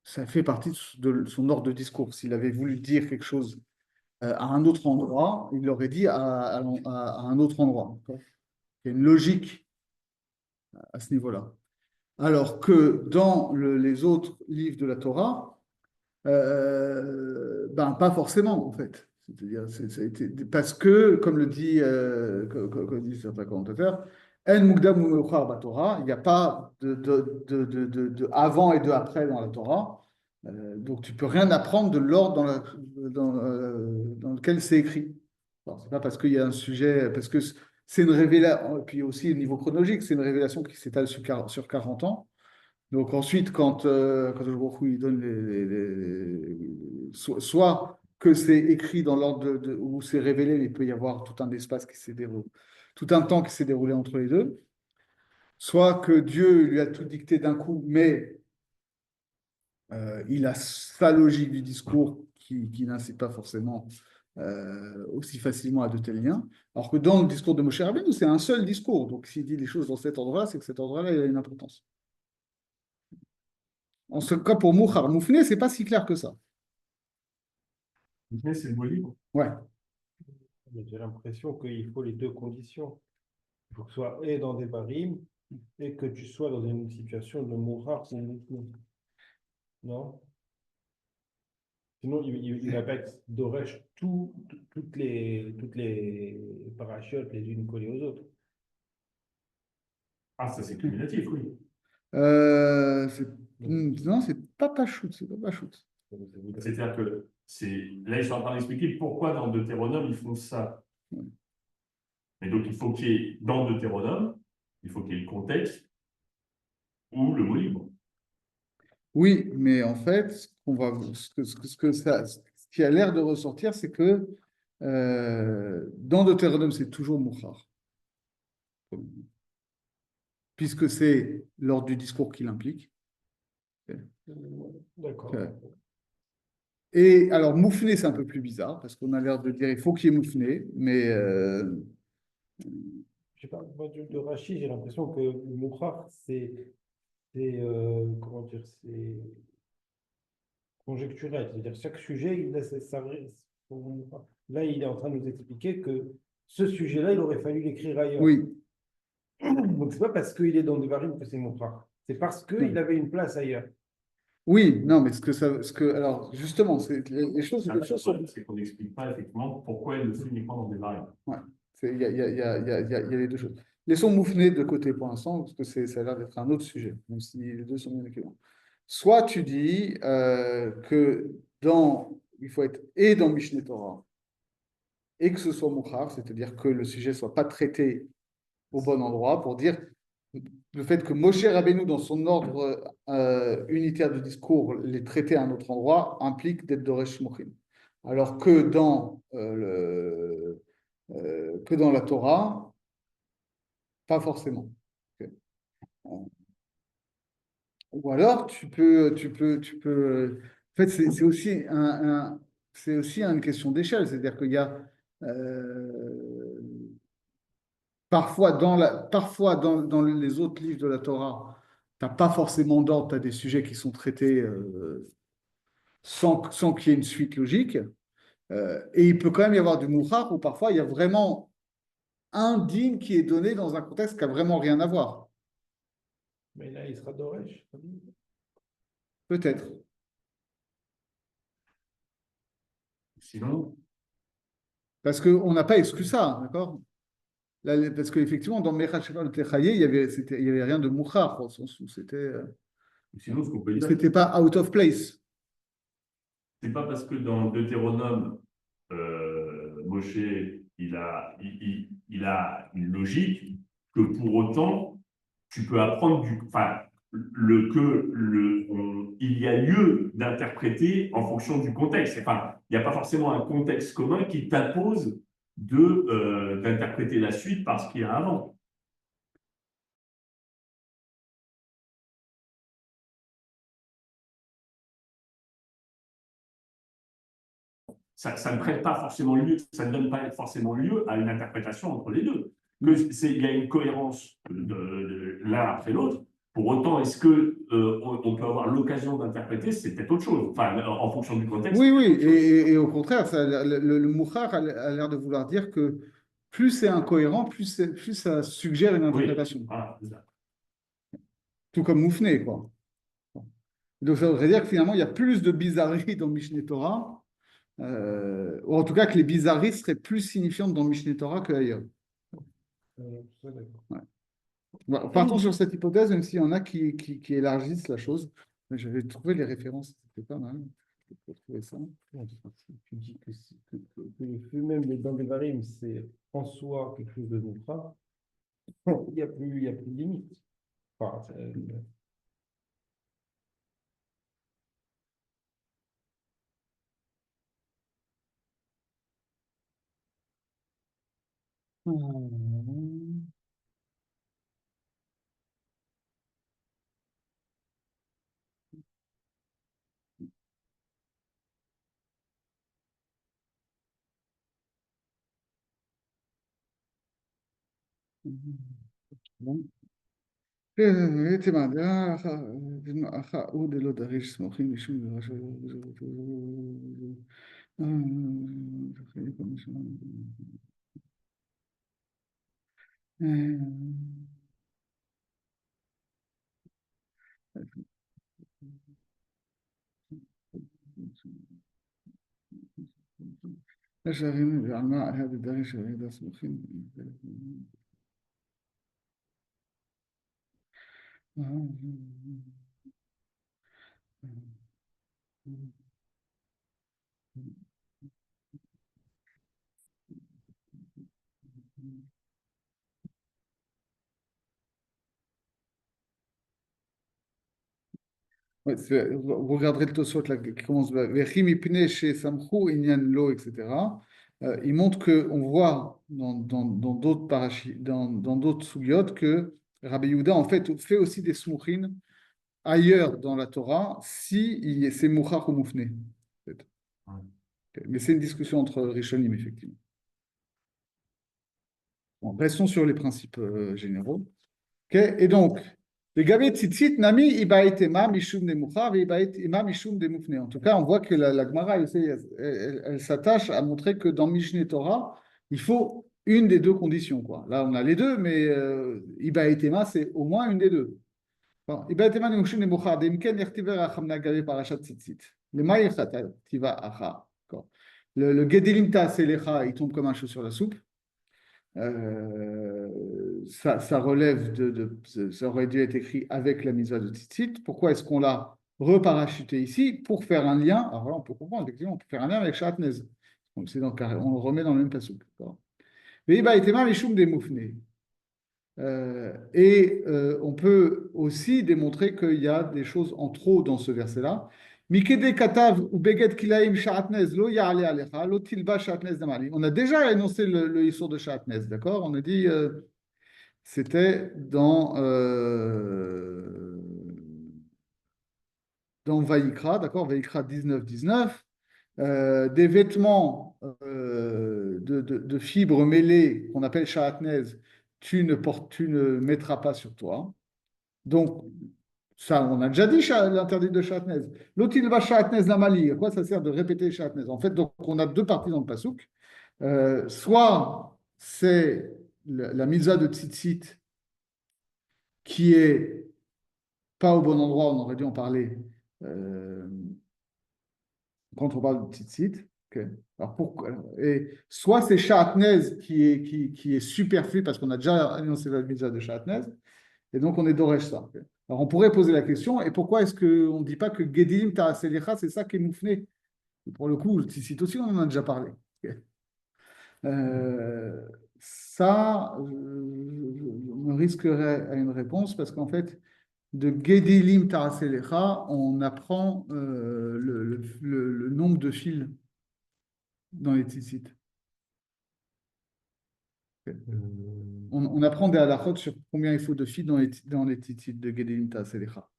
ça fait partie de son ordre de discours. S'il avait voulu dire quelque chose à un autre endroit, il l'aurait dit à un autre endroit. Il y a une logique à ce niveau-là. Alors que dans les autres livres de la Torah, ben, pas forcément, en fait. C'est-à-dire, parce que, comme le dit, comme disent certains commentateurs, En Mukdam ou Meuchar Torah, il n'y a pas de avant et de après dans la Torah. Donc, tu peux rien apprendre de l'ordre dans lequel c'est écrit. C'est pas parce qu'il y a un sujet, parce que c'est une révélation, puis aussi au niveau chronologique, c'est une révélation qui s'étale sur 40 ans. Donc ensuite, quand le Baruch Hu, il donne soit que c'est écrit dans l'ordre où c'est révélé, mais il peut y avoir tout un espace qui s'est déroulé, tout un temps qui s'est déroulé entre les deux, soit que Dieu lui a tout dicté d'un coup, mais il a sa logique du discours qui n'incite pas forcément aussi facilement à de tels liens. Alors que dans le discours de Moshe Rabbeinu, c'est un seul discours. Donc s'il dit les choses dans cet endroit-là, c'est que cet endroit-là, il a une importance. En ce cas, pour Mouchar, Moufné, c'est pas si clair que ça. Mais c'est le mot libre. Ouais. j'ai l'impression qu'il faut les deux conditions. Il faut que ce soit et dans des barim et que tu sois dans une situation de mourir ou moufne. Non? Sinon, il va pas être d'Oresh toutes les parachutes les unes collées aux autres. Ah, ça c'est cumulatif, oui. Non, c'est pas Pachout, c'est pas Pachout. C'est-à-dire que là, ils sont en train d'expliquer pourquoi dans Deutéronome, ils font ça. Et donc, il faut qu'il y ait, dans Deutéronome, il faut qu'il y ait le contexte ou le mot libre. Oui, mais en fait, ce qui a l'air de ressortir, c'est que dans Deutéronome, c'est toujours Mouchar, puisque c'est l'ordre du discours qui l'implique. D'accord. Et alors, moufné, c'est un peu plus bizarre, parce qu'on a l'air de dire il faut qu'il y ait moufné, mais Je sais pas, moi, de Rachid, j'ai l'impression que le mourir, comment dire, c'est conjecturel. C'est-à-dire chaque sujet, il a là, il est en train de nous expliquer que ce sujet-là, il aurait fallu l'écrire ailleurs. oui. Donc, c'est pas parce qu'il est dans des variables que c'est mon frère. C'est parce qu'il avait une place ailleurs. Oui, non, mais alors, justement, les choses sont. C'est qu'on n'explique pas effectivement pourquoi il le fait uniquement dans des variables. Ouais, il y a les deux choses. Laissons moufner de côté pour l'instant, parce que ça a l'air d'être un autre sujet, même si les deux sont bien équivalents. Soit tu dis que il faut être et dans Mishneh Torah, et que ce soit Mouchar, c'est-à-dire que le sujet ne soit pas traité au bon endroit, pour dire le fait que Moshe Rabbeinu, dans son ordre unitaire de discours, les traiter à un autre endroit, implique d'être Doresh Mochin. Alors que dans que dans la Torah, pas forcément. Ok. Ou alors, en fait, c'est aussi c'est aussi une question d'échelle. C'est-à-dire qu'il y a euh, parfois dans les autres livres de la Torah, tu n'as pas forcément d'ordre, tu as des sujets qui sont traités sans qu'il y ait une suite logique. Et il peut quand même y avoir du mouchar où parfois il y a vraiment un din qui est donné dans un contexte qui n'a vraiment rien à voir. Mais là, il sera d'Oresh. Peut-être. Sinon, Parce qu'on n'a pas exclu ça, d'accord? Parce qu'effectivement, dans Mechal Sheva Techaye, il y avait rien de mouchar, au sens où sinon, ce qu'on peut dire, c'était pas out of place. c'est pas parce que dans Deutéronome, Moshe, il a une logique que pour autant, tu peux apprendre enfin, il y a lieu d'interpréter en fonction du contexte. Enfin, il n'y a pas forcément un contexte commun qui t'impose d'interpréter la suite par ce qu'il y a avant. Ça ne prête pas forcément lieu, ça ne donne pas forcément lieu à une interprétation entre les deux. Il y a une cohérence de l'un après l'autre. Pour autant, est-ce que on peut avoir l'occasion d'interpréter, c'est peut-être autre chose. Enfin, en fonction du contexte. Oui, oui, et au contraire, le mouchar a l'air de vouloir dire que plus c'est incohérent, plus ça suggère une interprétation. Oui, voilà, c'est ça. Tout comme moufné, quoi. Donc ça voudrait dire que finalement, il y a plus de bizarreries dans Mishneh Torah, ou en tout cas que les bizarreries seraient plus signifiantes dans Mishneh Torah qu'ailleurs. Ça, d'accord. Ouais. Bon, partons sur cette hypothèse, même s'il y en a qui élargissent la chose. Mais j'avais trouvé les références, c'était pas mal. Je peux trouver ça. Tu dis que le fait même dans des varimes, c'est en soi quelque chose de neutral. Il n'y a plus de limite. Enfin, Hum. Bon. תימן, אחא הוא דלא דריש סמוכים משום דבר השערים ועל מה היה דריש וידע סמוכים Ouais, vous regarderez le Tosfot là, qui commence Vechim ipne chez Samchou, Inyan Lo, etc. Il montre qu'on voit dans d'autres dans d'autres sougiotes que Rabbi Yehuda en fait aussi des smouchines ailleurs dans la Torah si c'est mouchach ou moufné. En fait. Mais c'est une discussion entre Rishonim, effectivement. Bon, restons sur les principes généraux. Okay. Et donc, les Gavé Tzitzit Nami Ibaetema Mishum de Mouchar et Ibaetema Mishum de Moufné. En tout cas, on voit que la Gemara, elle s'attache à montrer que dans Mishneh Torah, il faut une des deux conditions. Quoi. Là, on a les deux, mais Ibaetema, c'est au moins une des deux. Ibaetema Mishum de Mouchar, Demken Yertiver Achamna Gavé Parashat Tzitzit. Le Maïchatat Tiva Acha. Le Gedelim Ta Selecha, il tombe comme un cheveu sur la soupe. Ça relève ça aurait dû être écrit avec la mitzvah de Tzitzit. Pourquoi est-ce qu'on l'a reparachuté ici? Pour faire un lien. Alors là, on peut comprendre, effectivement, on peut faire un lien avec Shatnez. Donc c'est on le remet dans le même passouk. Veiba etema mishum des moufnés. On peut aussi démontrer qu'il y a des choses en trop dans ce verset-là. Mikede katav ou beged kilaim shatnez lo ya'ale alecha lo tilba shatnez damali. On a déjà énoncé le issur de shatnez, d'accord? On a dit c'était dans Vaïkra, d'accord? Vaïkra 19-19. Des vêtements de fibres mêlées qu'on appelle shatnez, tu ne mettras pas sur toi. Donc, ça, on a déjà dit l'interdit de shatnez. L'autil va shatnez namali. À quoi ça sert de répéter shatnez? En fait, donc, on a deux parties dans le pasouk. Soit c'est la mitzvah de tzitzit qui est pas au bon endroit, on aurait dû en parler quand on parle de tzitzit. Ok. Alors pourquoi? Et soit c'est shatnez qui est superflu parce qu'on a déjà annoncé la mitzvah de shatnez, et donc on est doresh ça. Ok. Alors on pourrait poser la question, et pourquoi est-ce qu'on ne dit pas que Gedilim Ta'aselicha, c'est ça qui est moufné? Pour le coup, le tzitzit aussi, on en a déjà parlé. Ok. Ça, je me risquerais à une réponse parce qu'en fait, de Gedilim Ta'aselecha, on apprend le nombre de fils dans les tzitzit. On apprend des halachot sur combien il faut de fils dans les tzitzit de Gedilim Ta'aselecha.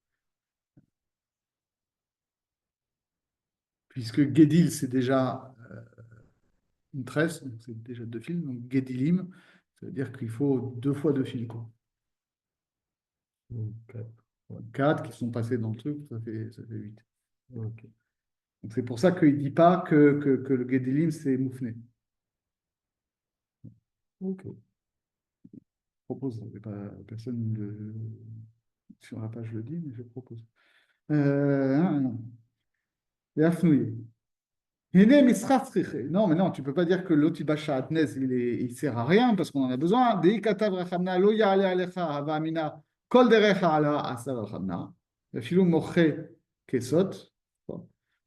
Puisque Gedil, c'est déjà une tresse, donc c'est déjà deux fils, donc Gedilim, ça veut dire qu'il faut deux fois deux fils, quoi. Quatre qui sont passés dans le truc, ça fait 8. Ok. Donc c'est pour ça qu'il ne dit pas que le Gedilim, c'est moufné. Ok. Je propose, personne sur la page le dit, mais je propose. Et Afnouye. Non, mais non, tu ne peux pas dire que l'Otibacha Atnez, il sert à rien parce qu'on en a besoin.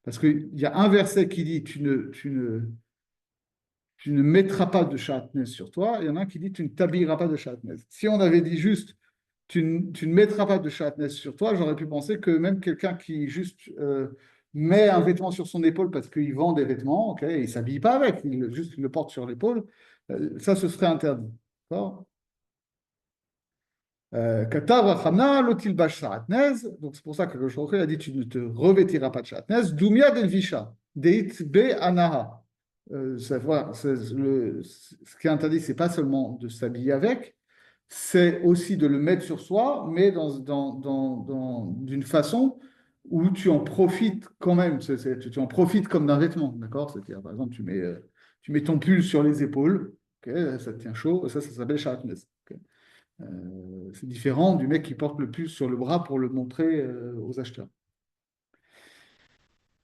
Parce qu'il y a un verset qui dit tu ne mettras pas de chatnez sur toi, il y en a un qui dit tu ne t'habilleras pas de chatnez. Si on avait dit juste tu ne mettras pas de chatnez sur toi, j'aurais pu penser que même quelqu'un qui juste met un vêtement sur son épaule parce qu'il vend des vêtements, ok, il ne s'habille pas avec, juste il le porte sur l'épaule, ça ce serait interdit. D'accord. Katav Rachamna, l'otil bash shatnez, donc c'est pour ça que le Shulchan a dit tu ne te revêtiras pas de shatnez, Dumia del Visha, Deit be Anaha. Voilà, ce qui est interdit, c'est pas seulement de s'habiller avec, c'est aussi de le mettre sur soi, mais d'une façon où tu en profites quand même. Tu en profites comme d'un vêtement, d'accord? C'est-à-dire, par exemple, tu mets ton pull sur les épaules, okay, ça te tient chaud, ça s'appelle shatnez. Okay. C'est différent du mec qui porte le pull sur le bras pour le montrer aux acheteurs.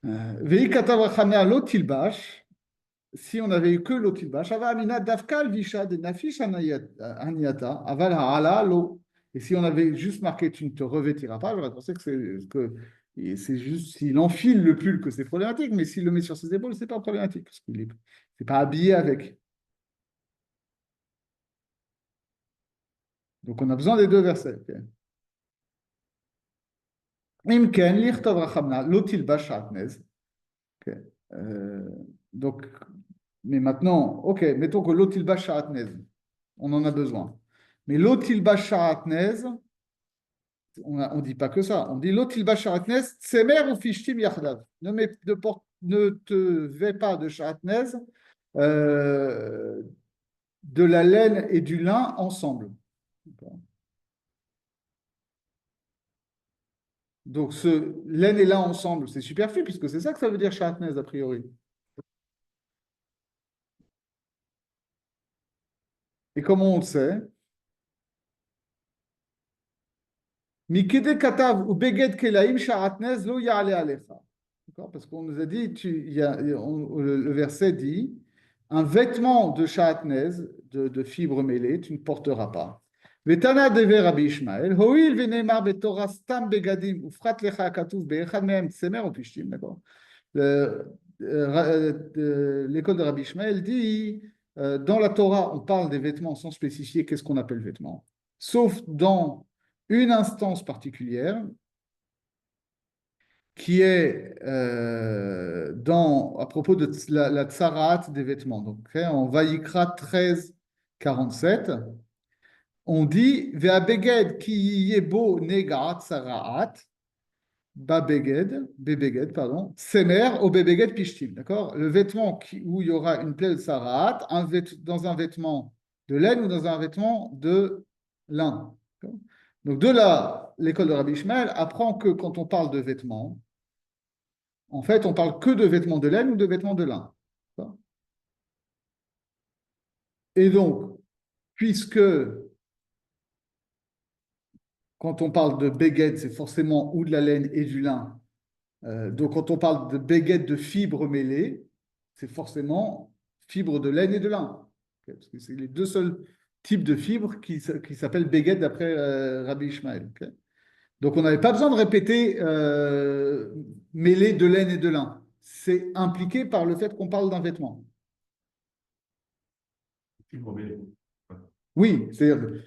Veikatav rachamea lo tilbash. Si on avait eu que l'otilbash, amina davkal visha de nafish aniata, aval ha'ala lo. Et si on avait juste marqué tu ne te revêtiras pas, j'aurais pensé c'est juste s'il enfile le pull que c'est problématique, mais s'il le met sur ses épaules, c'est pas problématique, parce qu'il est, c'est pas habillé avec. Donc on a besoin des deux versets. Imken lichtov rachamna l'otilbash shatnez. Donc, mais maintenant, ok, mettons que l'otilbash shatnez, on en a besoin. Mais l'otilbash shatnez, on ne dit pas que ça. On dit l'otilbash shatnez, tsemer ou fishtim yachdav. Ne te vêt pas de shatnez, de la laine et du lin ensemble. Donc, ce laine et lin ensemble, c'est superflu, puisque c'est ça que ça veut dire shatnez, a priori. Et comment on le sait? Mikede katav ou beged kelaim sharatnez lo ya'ale alecha. Parce qu'on nous a dit, le verset dit, un vêtement de sharatnez, de fibres mêlées, tu ne porteras pas. Vetana deve Rabbi Ishmael, hoil venemar betorah stam begadim ufrat lecha katuv be'echad mehem tsemer ou pishtim, d'accord? L'école de Rabbi Ishmael dit, dans la Torah, on parle des vêtements sans spécifier qu'est-ce qu'on appelle vêtements, sauf dans une instance particulière, qui est à propos de la tsaraat des vêtements. Donc, en Vaïkra 13, 47, on dit Ve'abeged ki yebo nega tsaraat, bebeged, pardon, semer au bebeged pishtim. D'accord? Le vêtement où il y aura une plaie de tsaraat, dans un vêtement de laine ou dans un vêtement de lin. Donc, de là, l'école de Rabbi Ishmael apprend que quand on parle de vêtements, en fait, on parle que de vêtements de laine ou de vêtements de lin. Et donc, puisque quand on parle de beged, c'est forcément ou de la laine et du lin. Donc, quand on parle de beged de fibres mêlées, c'est forcément fibres de laine et de lin. Parce que c'est les deux seuls types de fibres qui s'appellent beged d'après Rabbi Ishmael. Donc, on n'avait pas besoin de répéter mêlé de laine et de lin. C'est impliqué par le fait qu'on parle d'un vêtement. Oui, c'est-à-dire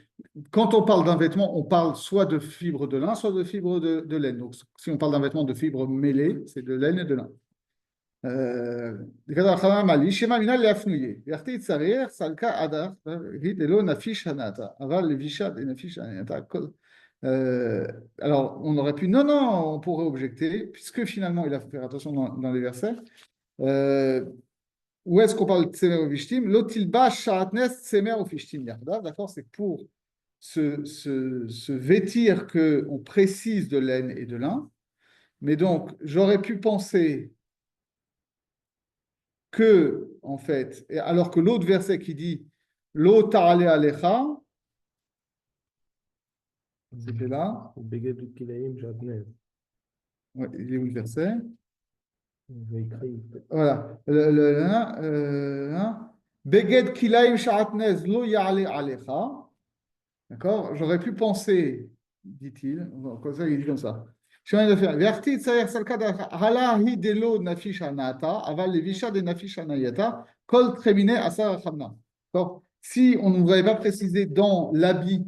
quand on parle d'un vêtement, on parle soit de fibres de lin, soit de fibres de laine. Donc, si on parle d'un vêtement de fibres mêlées, c'est de laine et de lin. Alors, on aurait pu, non, on pourrait objecter, puisque finalement, il a fait faire attention dans les versets. Où est-ce qu'on parle de tsemer ou fishtim? Lotilba shaatnes tsemer ou fishtim yarda. D'accord, c'est pour se vêtir qu'on précise de laine et de lin. Mais donc, j'aurais pu penser que, en fait, alors que l'autre verset qui dit Lo ta'ale alecha, c'était là. Beged kilaim shatnez. Ouais, il est où le verset? Écrit. Voilà. Beged kilaim shatnez lo ya'ale alecha. D'accord? J'aurais pu penser, dit-il, comme ça, il dit comme ça. Je viens de faire. Verti tsayer salkada hala hi delo nafish anata, aval levisha de nafish anayata, kol tremine asar achamna. D'accord? Si on ne voulait pas préciser dans l'habit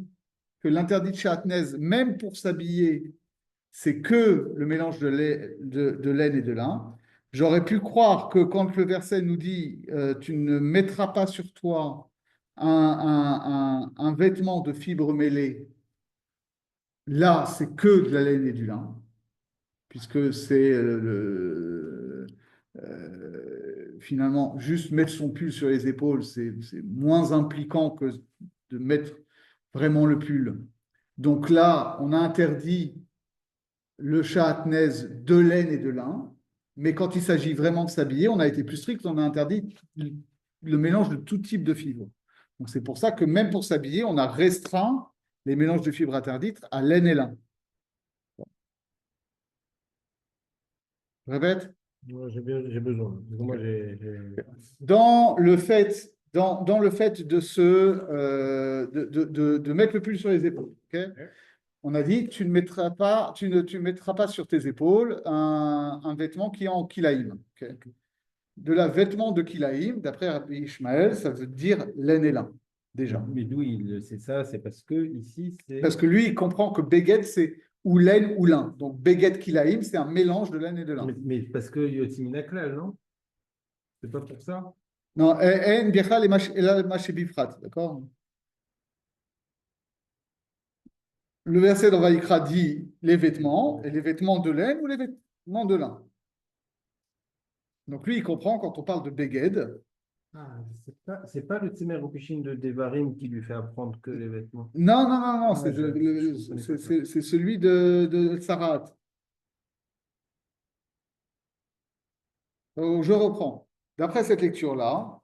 que l'interdit de chatnez, même pour s'habiller, c'est que le mélange de laine et de lin, j'aurais pu croire que quand le verset nous dit tu ne mettras pas sur toi un vêtement de fibres mêlées, là, c'est que de la laine et du lin, puisque c'est finalement juste mettre son pull sur les épaules, c'est moins impliquant que de mettre vraiment le pull. Donc là, on a interdit le chatnez de laine et de lin, mais quand il s'agit vraiment de s'habiller, on a été plus strict, on a interdit le mélange de tout type de fibres. Donc c'est pour ça que même pour s'habiller, on a restreint les mélanges de fibres interdites à laine et lin. Je répète. J'ai besoin. Moi, Dans le fait, dans le fait de mettre le pull sur les épaules, okay, on a dit tu ne mettras pas sur tes épaules un vêtement qui est en kilaïm. Okay. De la vêtement de kilaïm, d'après Rabbi Ishmael, ça veut dire laine et lin, déjà. Mais d'où il sait ça? C'est parce que ici, c'est. Parce que lui, il comprend que beged, c'est ou laine ou lin. Donc beged kilaïm, c'est un mélange de laine et de lin. Mais parce que Yotimina Klal, non? C'est pas pour ça? Non, en bichal et mashebifrat, d'accord? Le verset dans Vaïkra dit les vêtements, et les vêtements de laine ou les vêtements de lin. Donc lui, il comprend quand on parle de beged. Ah, c'est pas le Tsemer Opishin de Devarim qui lui fait apprendre que les vêtements. Non, Ouais, c'est celui de Sarat. Je reprends. D'après cette lecture-là,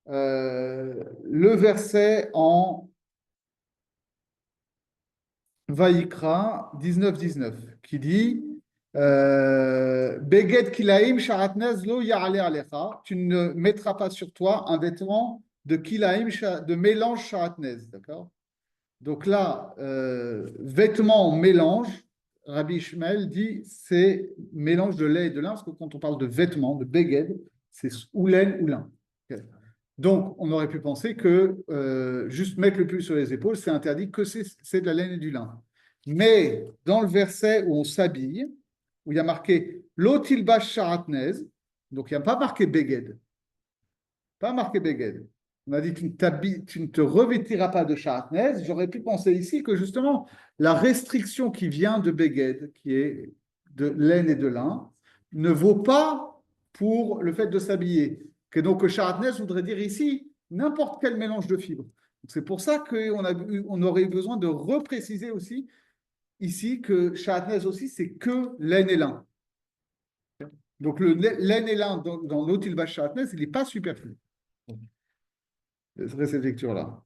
le verset en Vaïkra 19-19 qui dit Beged kilaim sharatnez lo ya'ale alecha, tu ne mettras pas sur toi un vêtement de kilaim, de mélange sharatnez, d'accord? Donc là, vêtement mélange, Rabbi Ishmael dit c'est mélange de lait et de lin, parce que quand on parle de vêtements, de beged, c'est ou laine ou lin. Okay. Donc, on aurait pu penser que juste mettre le pull sur les épaules, c'est interdit, que c'est de la laine et du lin. Mais dans le verset où on s'habille, où il y a marqué Lotilbash Sharatnez, donc il n'y a pas marqué Beged. Pas marqué Beged. On a dit tu ne te revêtiras pas de Sharatnez. J'aurais pu penser ici que justement, la restriction qui vient de Beged, qui est de laine et de lin, ne vaut pas pour le fait de s'habiller. Que donc Sharatnez voudrait dire ici n'importe quel mélange de fibres. C'est pour ça on aurait eu besoin de repréciser aussi ici que Sharatnez aussi, c'est que laine et lin. Donc le laine et lin dans l'Otilbash Sharatnez, il n'est pas superflu. Ce serait cette lecture-là.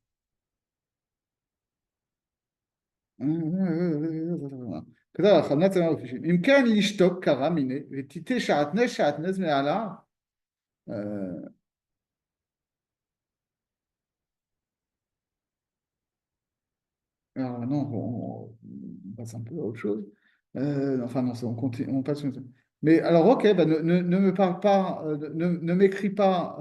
כתב הכנת צמר ופשעים. אם כן, לשתוק קרא מיני, ותיתה שעטנז מעלה. Alors non, on passe un peu à autre chose. Enfin non, on continue, on passe. Mais alors, ok, bah, ne me parle pas, ne m'écris pas.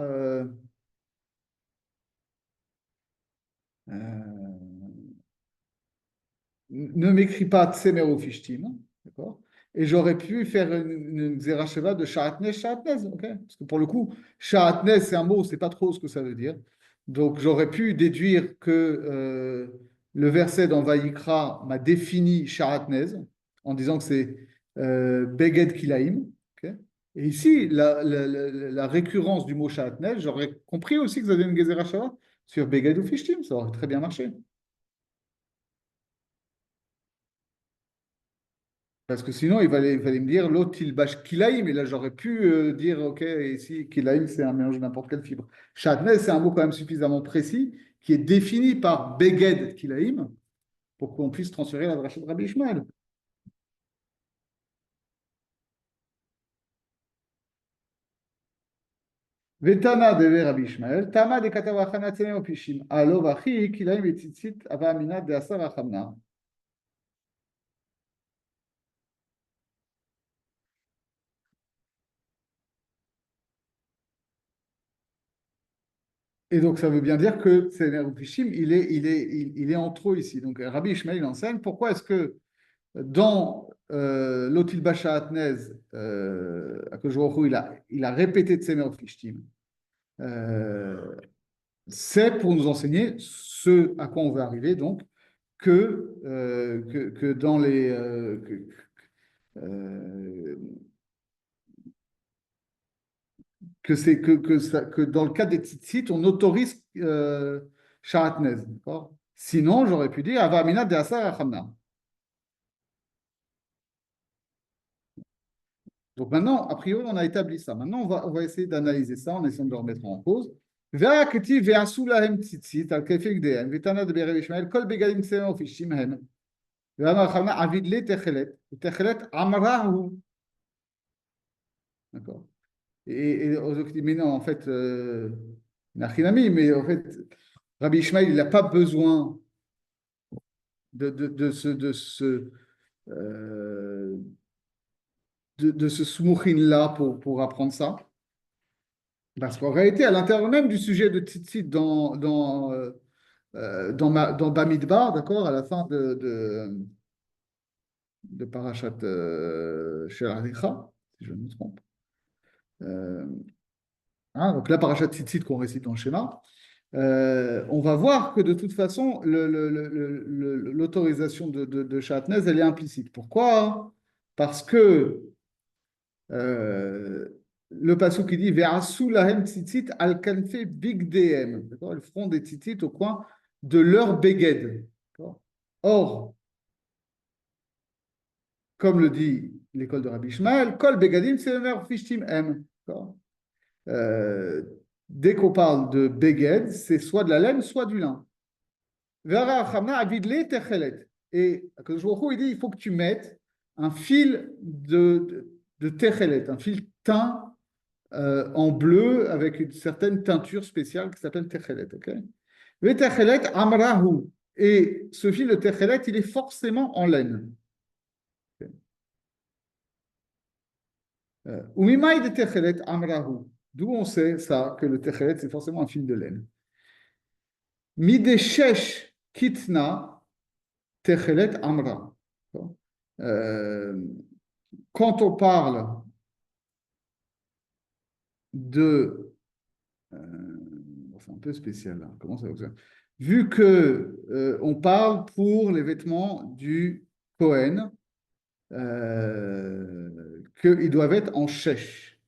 Ne m'écris pas Tsemer Fishtim, d'accord? Et j'aurais pu faire une Zeracheva de Shahatnez, ok? Parce que pour le coup, Shahatnez, c'est un mot, on ne sait pas trop ce que ça veut dire. Donc j'aurais pu déduire que le verset dans Vayikra m'a défini Shahatnez en disant que c'est Beged Kilaim, ok? Et ici, la récurrence du mot Shahatnez, j'aurais compris aussi que vous avez une Gezeracheva sur Beged ou Fishtim, ça aurait très bien marché. Parce que sinon, il fallait me dire l'autre, il bâche kilaïm. Et là, j'aurais pu dire, OK, ici, kilaïm, c'est un mélange de n'importe quelle fibre. Chatnez, c'est un mot quand même suffisamment précis qui est défini par beged kilaïm pour qu'on puisse transférer la dracha de Rabbi Ishmael. Vetana de Rabbi Ishmael, Tama de Katawachana Tzene Opishim, Alo Vachi, Kilaïm et Tzitzit, Ava Amina de Asar Achamna. Et donc, ça veut bien dire que Tzene Opishim, il est entre eux ici. Donc, Rabbi Ishmael enseigne pourquoi est-ce que dans l'Otil Basha Atnez, il a répété Tsemer Fishtim. C'est pour nous enseigner ce à quoi on veut arriver, donc, que dans les. Que dans le cas des tzitzit, on autorise Shahatnez. Sinon, j'aurais pu dire Avamina de Asar Achamna. Donc maintenant, a priori, on a établi ça. Maintenant, on va essayer d'analyser ça en essayant de le remettre en cause. D'accord. Et mais non, en fait, Nachinami, mais en fait, Rabbi Ishmael, il n'a pas besoin de ce smouchin-là pour apprendre ça. Parce qu'en réalité, à l'intérieur même du sujet de Tzitzit dans Bamidbar, d'accord, à la fin de Parashat Shel Aricha, si je ne me trompe. Donc la Parashat Tzitzit qu'on récite dans le schéma, on va voir que de toute façon, l'autorisation de Shatnez, elle est implicite. Pourquoi? Parce que le passage qui dit Ve'asu lahem tzitzit al kanfe bigdehem. Ils feront des tzitzit au coin de leur beged. Or, comme le dit l'école de Rabbi Ishmael, kol begadim semer fishtim em. Dès qu'on parle de beged, c'est soit de la laine, soit du lin. Vera chamna avidle techelet. Et il dit il faut que tu mettes un fil de techelet, un fil teint en bleu avec une certaine teinture spéciale qui s'appelle techelet. Le techelet amrahu. Et ce fil de techelet, il est forcément en laine. Umimai de techelet amrahu. D'où on sait ça, que le techelet, c'est forcément un fil de laine. Mideshesh kitna techelet amra. quand on parle de... c'est un peu spécial là. Comment ça fonctionne? Vu que on parle pour les vêtements du Cohen, qu'ils doivent être en chèche.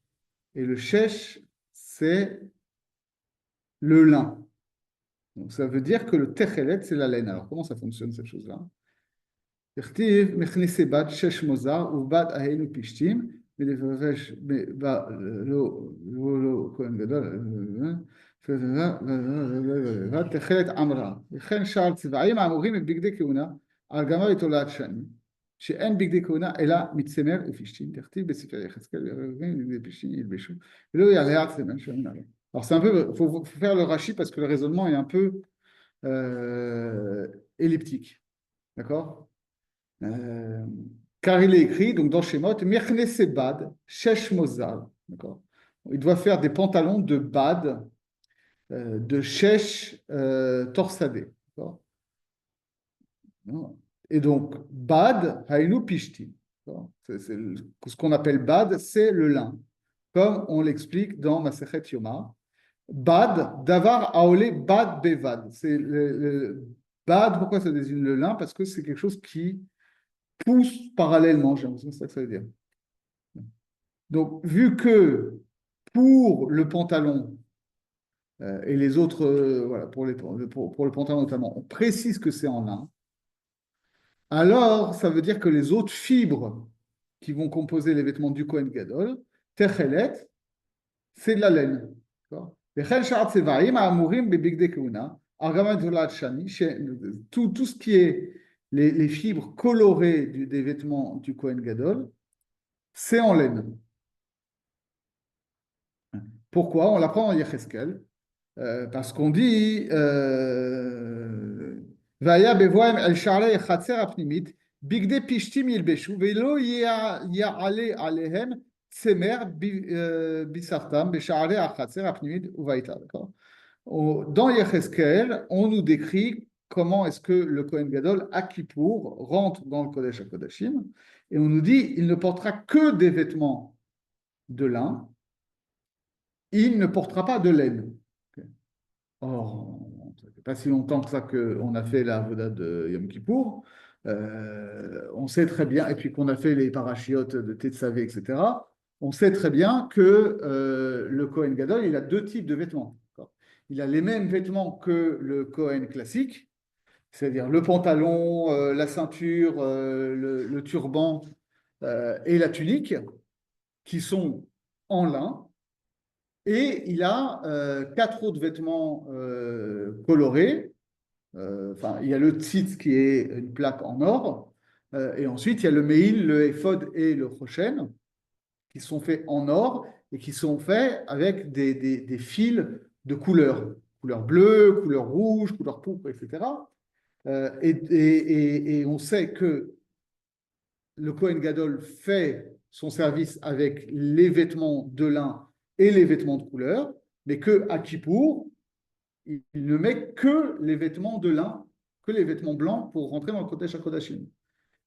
Et le chèche, c'est le lin. Donc ça veut dire que le techelet, c'est la laine. Alors comment ça fonctionne cette chose-là? הכתיב מכניסי בד שש מוזר ובד ההיינו פשתים ולבש לא כהן גדול ותכלת עמרה וכן שאר צבעים האמורים בבגדי כהונה על גמר לתולעת שנים שאין בגדי כהונה אלא מצמר ופשתים תכתיב בספר יחזקאל בגדי פשתים ילבשו ולא יעלה הצמר שמן עליהם. Alors c'est un peu, faut faire le rachis parce que le raisonnement est un peu elliptique, d'accord? Car il est écrit donc dans Shemot, Mechne Sebad, Shesh Mozal. Il doit faire des pantalons de bad, de Shesh torsadé. Et donc, bad, Hainu Pishti. Ce qu'on appelle bad, c'est le lin. Comme on l'explique dans Masechet Yoma. Bad, Davar Aole Bad Bevad. C'est bad, pourquoi ça désigne le lin? Parce que c'est quelque chose qui pousse parallèlement, j'ai l'impression que c'est ça que ça veut dire. Donc, vu que pour le pantalon et les autres, voilà, pour le pantalon notamment, on précise que c'est en lin, alors ça veut dire que les autres fibres qui vont composer les vêtements du Kohen Gadol, Techelet, c'est de la laine. Tout ce qui est les fibres colorées des vêtements du Kohen Gadol, c'est en laine. Pourquoi? On l'apprend dans Yecheskel, parce qu'on dit Vaya bevoem el sharei chatzer apnimit bigde pishtim yilbeshu velo ya'ale alehem tsemer bisartam besharei chatzer apnimit uvaita. Dans Yecheskel, on nous décrit comment est-ce que le Kohen Gadol, à Kippour, rentre dans le Kodesh HaKodashim, et on nous dit il ne portera que des vêtements de lin, il ne portera pas de laine. Or, ça fait pas si longtemps que ça qu'on a fait la Avoda de Yom Kippour, on sait très bien, et puis qu'on a fait les parachiotes de Tetzavé, etc., on sait très bien que le Kohen Gadol, il a deux types de vêtements. Il a les mêmes vêtements que le Kohen classique, c'est-à-dire le pantalon, la ceinture, le turban et la tunique, qui sont en lin, et il a quatre autres vêtements colorés. Enfin, il y a le tzitz qui est une plaque en or, et ensuite il y a le meil, le éphod et le choshen, qui sont faits en or et qui sont faits avec des fils de couleur bleue, couleur rouge, couleur pourpre, etc. Et on sait que le Kohen Gadol fait son service avec les vêtements de lin et les vêtements de couleur, mais qu'à Kippour, il ne met que les vêtements de lin, que les vêtements blancs pour rentrer dans le Kodesh HaKodashim.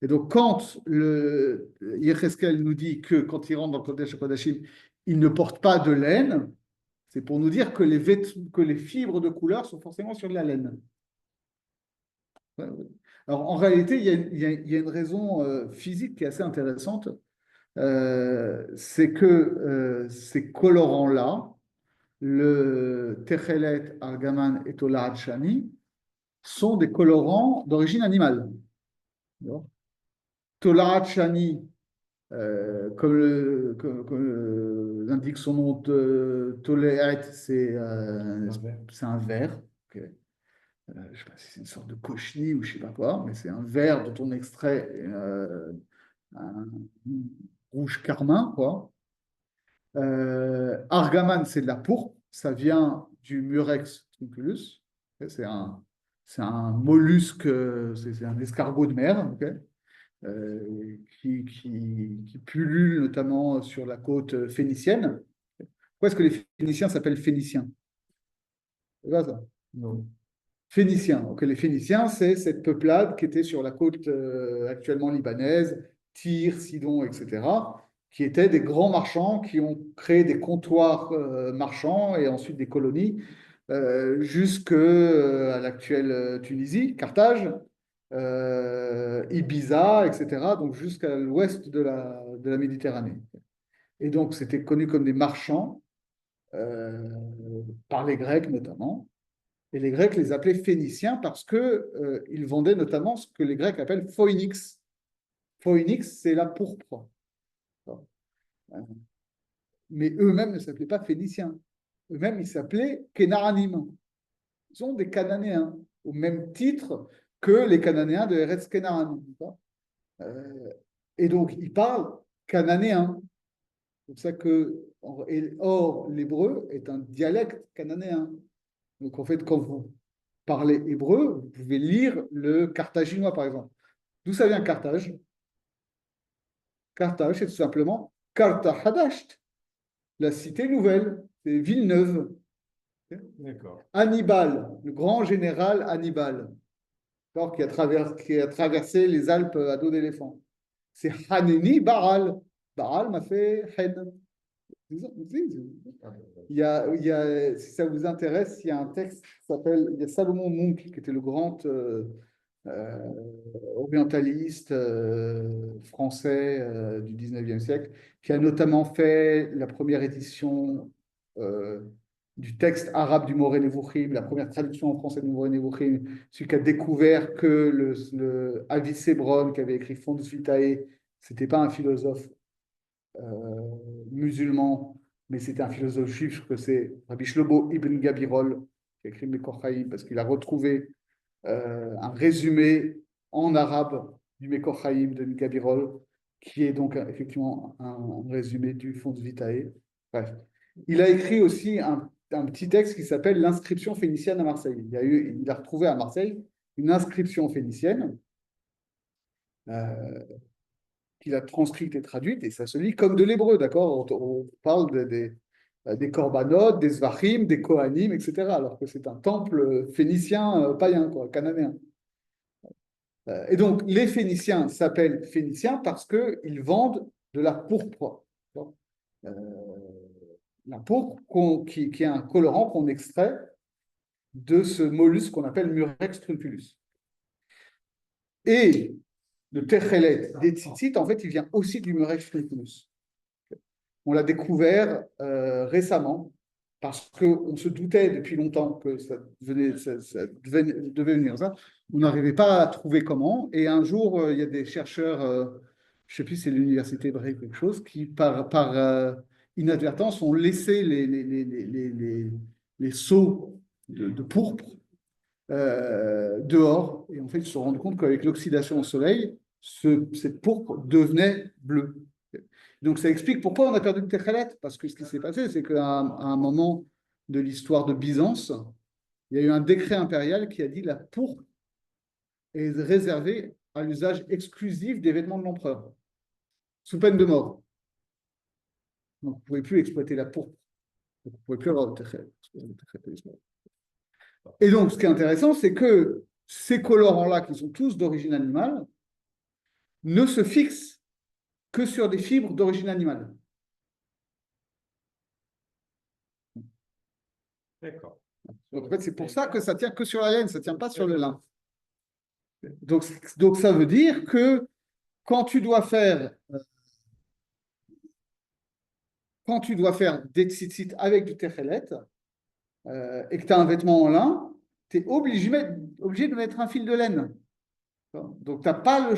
Et donc, quand le Yecheskel nous dit que quand il rentre dans le Kodesh HaKodashim, il ne porte pas de laine, c'est pour nous dire que les fibres de couleur sont forcément sur de la laine. Alors, en réalité, il y a une raison physique qui est assez intéressante. C'est que ces colorants-là, le Techelet, Argaman et Tola'at Shani, sont des colorants d'origine animale. Tola'at Shani, comme l'indique son nom, Tole'at, c'est un ver. Okay. Je ne sais pas si c'est une sorte de cochenille ou je ne sais pas quoi, mais c'est un verre dont on extrait un rouge carmin, quoi. Argaman, c'est de la pourpre, ça vient du Murex trunculus. C'est un mollusque, c'est un escargot de mer, okay, qui pullule notamment sur la côte phénicienne. Pourquoi est-ce que les Phéniciens s'appellent Phéniciens? C'est pas ça? Non. Phéniciens. Donc, les Phéniciens, c'est cette peuplade qui était sur la côte actuellement libanaise, Tyr, Sidon, etc., qui étaient des grands marchands qui ont créé des comptoirs marchands et ensuite des colonies jusqu'à l'actuelle Tunisie, Carthage, Ibiza, etc., donc jusqu'à l'ouest de la Méditerranée. Et donc, c'était connu comme des marchands, par les Grecs notamment. Et les Grecs les appelaient Phéniciens parce qu'ils vendaient notamment ce que les Grecs appellent phoenix. Phoenix, c'est la pourpre. Mais eux-mêmes ne s'appelaient pas Phéniciens. Eux-mêmes, ils s'appelaient Kénaranim. Ils sont des Cananéens, au même titre que les Cananéens de Eretz Kénaran. Et donc, ils parlent cananéen. C'est pour ça que, or, l'hébreu est un dialecte cananéen. Donc, en fait, quand vous parlez hébreu, vous pouvez lire le carthaginois, par exemple. D'où ça vient Carthage? Carthage, c'est tout simplement Karta Hadasht, la cité nouvelle, c'est Villeneuve. D'accord. Hannibal, le grand général Hannibal, qui a traversé les Alpes à dos d'éléphant. C'est Haneni Baral. Baral m'a fait Hen. Si ça vous intéresse, il y a un texte qui s'appelle, il y a Salomon Munk, qui était le grand orientaliste français du 19e siècle, qui a notamment fait la première édition du texte arabe du Moré Nevuchim, la première traduction en français du Moré Nevuchim, celui qui a découvert que le Avi Sebron, qui avait écrit Fons Vitae, c'était pas un philosophe musulman, mais c'était un philosophe juif, que c'est Rabbi Shlomo Ibn Gabirol, qui a écrit Mekor Chaim, parce qu'il a retrouvé un résumé en arabe du Mekor Chaim de Gabirol, qui est donc effectivement un résumé du Fons Vitae. Bref. Il a écrit aussi un petit texte qui s'appelle L'inscription phénicienne à Marseille. Il a retrouvé à Marseille une inscription phénicienne qu'il a transcrite et traduite, et ça se lit comme de l'hébreu, d'accord? On parle des corbanotes, des zvachim, des kohanim, etc., alors que c'est un temple phénicien païen, quoi, cananéen. Et donc, les Phéniciens s'appellent Phéniciens parce qu'ils vendent de la pourpre. La pourpre qui est un colorant qu'on extrait de ce mollusque qu'on appelle Murex truculus. Et le techelet des tzitzit, en fait, il vient aussi du Murex truculus. On l'a découvert récemment parce qu'on se doutait depuis longtemps que ça devait venir ça. On n'arrivait pas à trouver comment. Et un jour, il y a des chercheurs, je ne sais plus si c'est l'université hébraïque ou quelque chose, qui, par inadvertance, ont laissé les seaux de pourpre dehors. Et en fait, ils se sont rendus compte qu'avec l'oxydation au soleil, cette pourpre devenait bleue. Donc, ça explique pourquoi on a perdu le Techelet. Parce que ce qui s'est passé, c'est qu'à un moment de l'histoire de Byzance, il y a eu un décret impérial qui a dit la pourpre est réservée à l'usage exclusif des vêtements de l'empereur, sous peine de mort. Donc, vous ne pouvez plus exploiter la pourpre. Donc, vous ne pouvez plus avoir le Techelet. Et donc, ce qui est intéressant, c'est que ces colorants-là, qui sont tous d'origine animale, ne se fixent que sur des fibres d'origine animale. D'accord. Donc, en fait, c'est pour ça que ça tient que sur la laine, ça ne tient pas sur le lin. Donc, ça veut dire que quand tu dois faire des tzitzit avec du techelet et que tu as un vêtement en lin, tu es obligé de mettre un fil de laine. Donc, tu n'as pas le.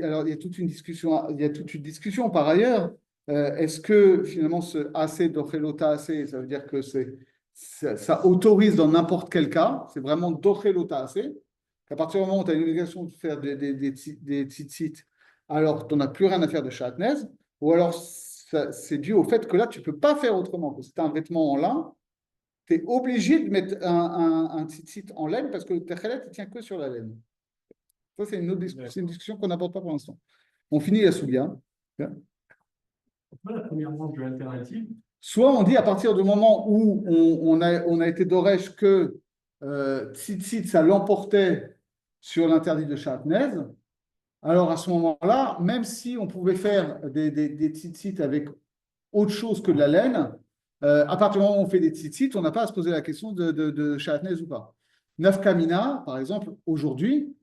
Alors, il y a toute une discussion par ailleurs. Est-ce que finalement ce AC d'Ochelota AC, ça veut dire que ça autorise dans n'importe quel cas, c'est vraiment d'Ochelota AC, qu'à partir du moment où tu as une obligation de faire des tzitzit, alors tu n'en as plus rien à faire de shatnez, ou alors c'est dû au fait que là, tu ne peux pas faire autrement. Que si tu as un vêtement en lin, tu es obligé de mettre un tzitzit en laine parce que le techelet ne tient que sur la laine. Ça, c'est une discussion qu'on n'aborde pas pour l'instant. On finit la soulia. La première manche de l'alternative. Soit on dit à partir du moment où on a été d'Oresh que tzitzit, ça l'emportait sur l'interdit de Shatnez, alors à ce moment-là, même si on pouvait faire des tzitzit avec autre chose que de la laine, à partir du moment où on fait des tzitzit, on n'a pas à se poser la question de shatnez ou pas. Nafkamina, par exemple, aujourd'hui,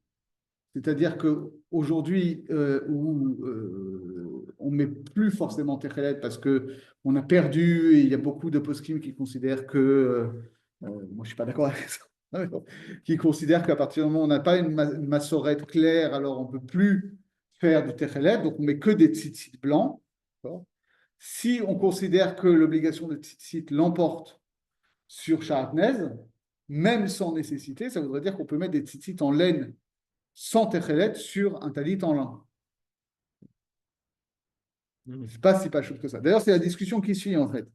c'est-à-dire qu'aujourd'hui, où on ne met plus forcément Techelet parce qu'on a perdu, et il y a beaucoup de poskim qui considèrent que, moi je ne suis pas d'accord avec ça, qui considèrent qu'à partir du moment où on n'a pas une massorette claire, alors on ne peut plus faire du Techelet, donc on met que des tzitzit blancs. Si on considère que l'obligation de tzitzit l'emporte sur Shahatnez, même sans nécessité, ça voudrait dire qu'on peut mettre des tzitzit en laine sans Techelet sur un talit en lin. C'est pas si pas chose que ça. D'ailleurs, c'est la discussion qui suit en fait.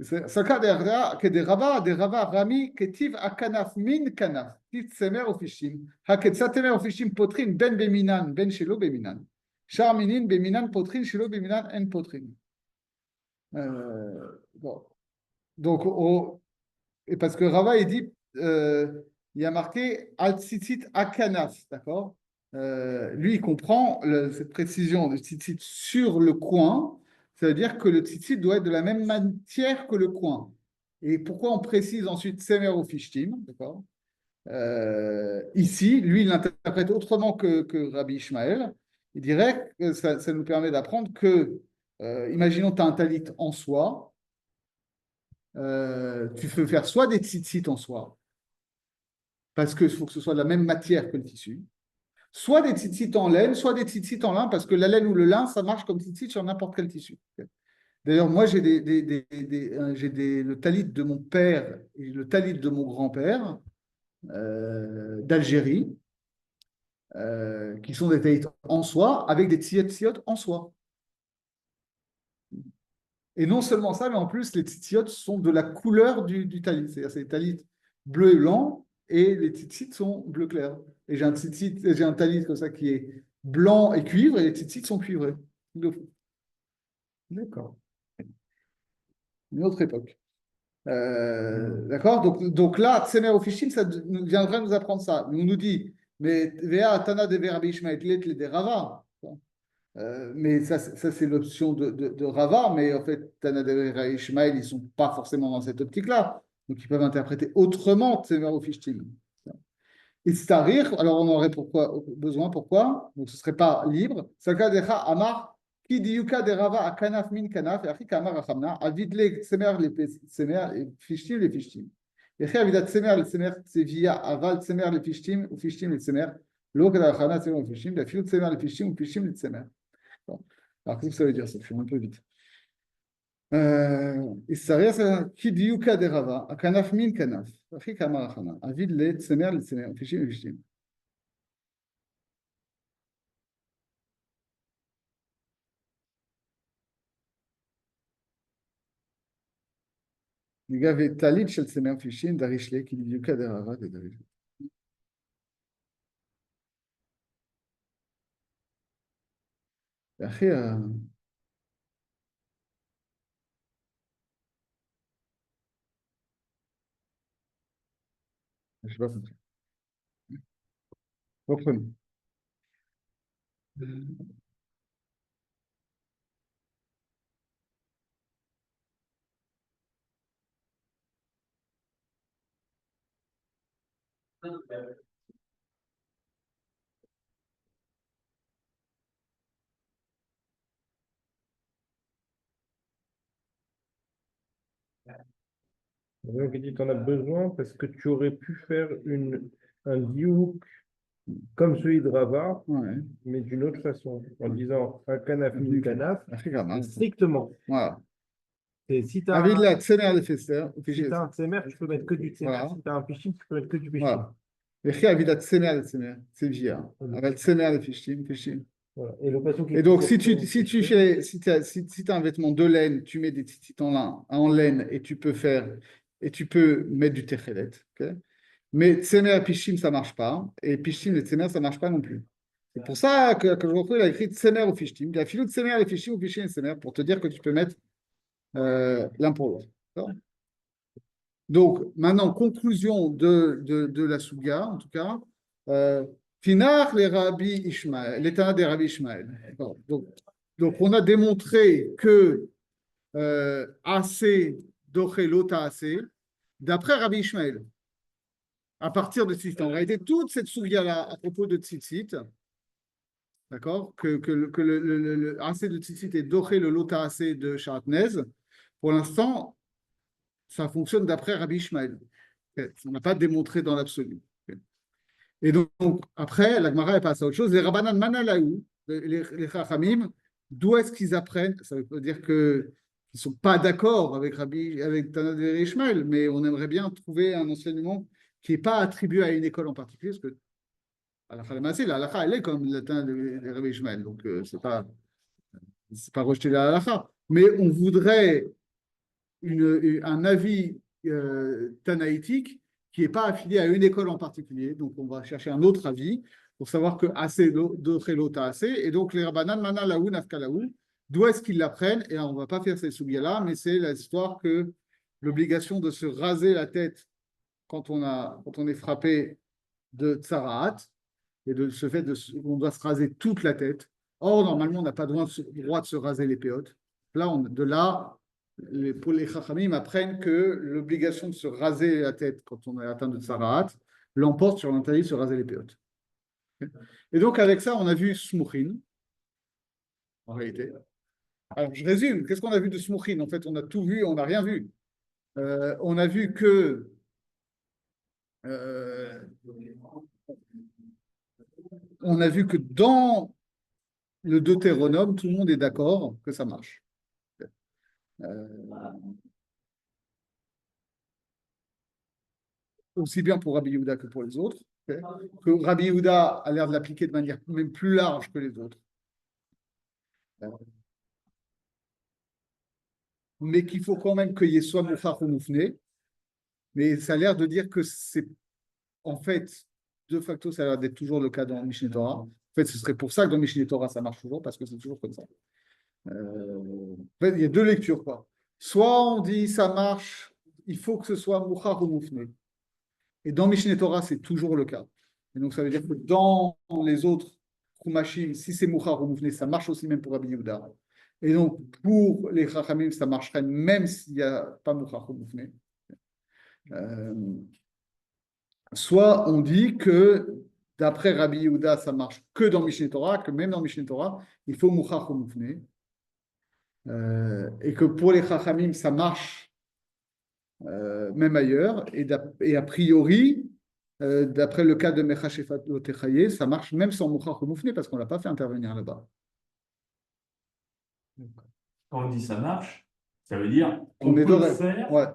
Saka de Rava Rami ketiv akanaf min kanaf tit semer ofishim haketzat semer ofishim potrin ben beminan ben shelo beminan shar minin beminan potrin shelo beminan en potrin. Bon. Donc, et parce que Rava il dit il y a marqué al tzitzit akanaf, d'accord. Lui, il comprend cette précision de tzitzit sur le coin, ça veut dire que le tzitzit doit être de la même matière que le coin. Et pourquoi on précise ensuite semer ou fishtim, d'accord. Ici, lui, il l'interprète autrement que Rabbi Ishmael. Il dirait que ça nous permet d'apprendre que, imaginons que tu as un talit en soie, tu peux faire soit des tzitzit en soie, parce qu'il faut que ce soit de la même matière que le tissu, soit des tzitzit en laine, soit des tzitzit en lin, parce que la laine ou le lin, ça marche comme tzitzit sur n'importe quel tissu. D'ailleurs, moi, j'ai le talit de mon père et le talit de mon grand-père d'Algérie, qui sont des talits en soie, avec des tzitzit en soie. Et non seulement ça, mais en plus, les tzitzit sont de la couleur du talit. C'est-à-dire, c'est des talits bleu et blanc, et les tzitzit sont bleu clair. Et j'ai un talit comme ça qui est blanc et cuivre, et les tzitzit sont cuivrés. D'accord. Une autre époque. D'accord, donc là, Tsemer Ofishim, ça viendrait nous apprendre ça. On nous dit, mais Vea Tana de Rabbi Ishmael les de Rava. Mais ça c'est l'option de Rava, mais en fait, Tana de Rabbi Ishmael, ils ne sont pas forcément dans cette optique-là. Donc, ils peuvent interpréter autrement Tsemer Ofishim. Et Starir, alors on aurait besoin, pourquoi? Donc, ce ne serait pas libre. Sakadecha Amar. Qui dit Yuka de Rava à Kanaf min Kanaf, et Achik Amar Achamna, Avidle Tsemer les Fishtim les Fishtim. Et Avidat Tsemer les Tsemer Tsevia, Aval Tsemer les Fishtim ou Fishtim les Tsemer, Lokada Achana Tsemer les Fishtim, la Filut Tsemer les Fishtim ou Fishtim les Tsemer. Alors, qu'est-ce que ça veut dire? Ça fait un peu vite. Et ça reste qui dit Yuka de Rava à Kanaf min Kanaf, Achik Amar Achamna, Avidle Tsemer les Tsemer, Fishtim les Fishtim. לגבי טלית של צמר פישין, דריש לי, כי בדיוק דרבה דריש. אחי, je sais pas compris. Reprenons. Donc, il dit, tu en as besoin parce que tu aurais pu faire un diouk comme celui de Rava, Ouais. mais d'une autre façon, en disant un canaf, une canaf, אחי, גם, strictement. voilà. Et si tu as אביד לה, צמר לפסר, un tsemer, tu peux mettre que du tsemer. Voilà. Si tu as un pichim, tu peux mettre que du pichim. voilà. וכי אביד לה צמר לצמר, צביה, אבל צמר לפישתים, פישתים. Voilà. Et l'occasion qui Et donc, si tu as un vêtement de laine, tu mets des tzitzit en laine et tu peux mettre du techelet. Okay. Mais tsemer et pishtim, ça ne marche pas. Et pishtim et tsemer, ça ne marche pas non plus. C'est pour ça que je retrouve, il a écrit tsemer ou fishtim. Il y a filou tsemer et fishtim ou fishtim et tsemer pour te dire que tu peux mettre l'un pour l'autre. Donc, maintenant, conclusion de la Souga, en tout cas. Finar les Rabbi Ishmael, l'état des Rabbi Ishmael. Donc, on a démontré que assez dochelota assez, d'après Rabbi Ishmael, à partir de Tzitzit. En réalité, toute cette Souga-là à propos de Tzitzit, d'accord, que le assez de Tzitzit est doché le lota assez de Sharatnez, pour l'instant, ça fonctionne d'après Rabbi Ishmael. On n'a pas démontré dans l'absolu. Et donc, après, la Gemara passe à autre chose. Les Rabbanan Manalaou, les Chachamim, d'où est-ce qu'ils apprennent? Ça veut dire qu'ils ne sont pas d'accord avec Tanad et Ishmael, mais on aimerait bien trouver un enseignement qui n'est pas attribué à une école en particulier, parce que la halakha, elle est comme le Tanad et Rabbi Ishmael, donc c'est pas rejeter la halakha. Mais on voudrait un avis tanaïtique qui n'est pas affilié à une école en particulier. Donc, on va chercher un autre avis pour savoir que assez d'autres assez. Et donc, les Rabbanan, Mana, Laou, Nafka, Laou, d'où est-ce qu'ils l'apprennent? Et on ne va pas faire ces souliers-là, mais c'est l'histoire que l'obligation de se raser la tête quand on est frappé de tsaraat, et de ce fait qu'on doit se raser toute la tête. Or, normalement, on n'a pas le droit de se raser les péotes. De là, pour les Chachamim apprennent que l'obligation de se raser la tête quand on est atteint de Tsaraat l'emporte sur l'interdit de se raser les péotes. Et donc, avec ça, on a vu Smouchin, en réalité. Alors, je résume. Qu'est-ce qu'on a vu de Smouchin? En fait, on a tout vu, on n'a rien vu. On a vu que dans le Deutéronome, tout le monde est d'accord que ça marche. Aussi bien pour Rabbi Yehuda que pour les autres, que Rabbi Yehuda a l'air de l'appliquer de manière même plus large que les autres. Mais qu'il faut quand même qu'il y ait soit Mouchar ou Moufné. Mais ça a l'air de dire que c'est, en fait, de facto, ça a l'air d'être toujours le cas dans Mishneh Torah. En fait, ce serait pour ça que dans Mishneh Torah, ça marche toujours, parce que c'est toujours comme ça. En fait, il y a deux lectures, quoi. Soit on dit ça marche, il faut que ce soit Mouchar ou Moufné. Et dans Mishneh Torah, c'est toujours le cas. Et donc, ça veut dire que dans les autres Khumashim, si c'est Mouchar ou Moufné, ça marche aussi même pour Rabbi Yehuda. Et donc, pour les Chachamim, ça marcherait même s'il n'y a pas Mouchar ou Moufné. Soit on dit que d'après Rabbi Yehuda, ça marche que dans Mishneh Torah, que même dans Mishneh Torah, il faut Mouchar ou Moufné. Et que pour les Chachamim, ça marche même ailleurs. Et a priori, d'après le cas de Mechashefat Lotechaye, ça marche même sans Mouchar ou Moufné parce qu'on ne l'a pas fait intervenir là-bas. Quand on dit ça marche, ça veut dire On peut est le faire, ouais.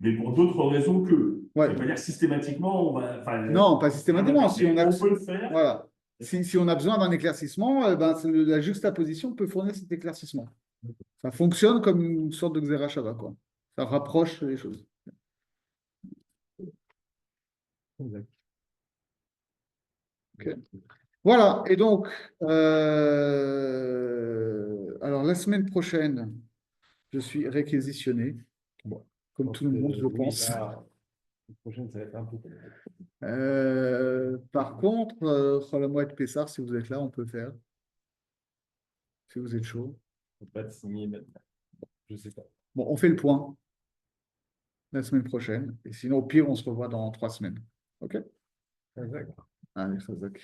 mais pour d'autres raisons que. Ouais. Ça veut pas dire systématiquement, on va. Non, pas systématiquement. Si on peut le faire. Voilà. Si on a besoin d'un éclaircissement, la juxtaposition peut fournir cet éclaircissement. Ça fonctionne comme une sorte de Xera Shava, quoi. Ça rapproche les choses. Okay. Voilà. Et donc, alors la semaine prochaine, je suis réquisitionné. Bon, comme tout le monde, je pense. La prochaine, ça va être un peu. Par contre, Cholamoued Pessar, si vous êtes là, on peut faire. Si vous êtes chaud. On peut pas te signer maintenant. Je sais pas. Bon, on fait le point la semaine prochaine. Et sinon, au pire, on se revoit dans 3 semaines. OK? Exact. Allez, Chazak.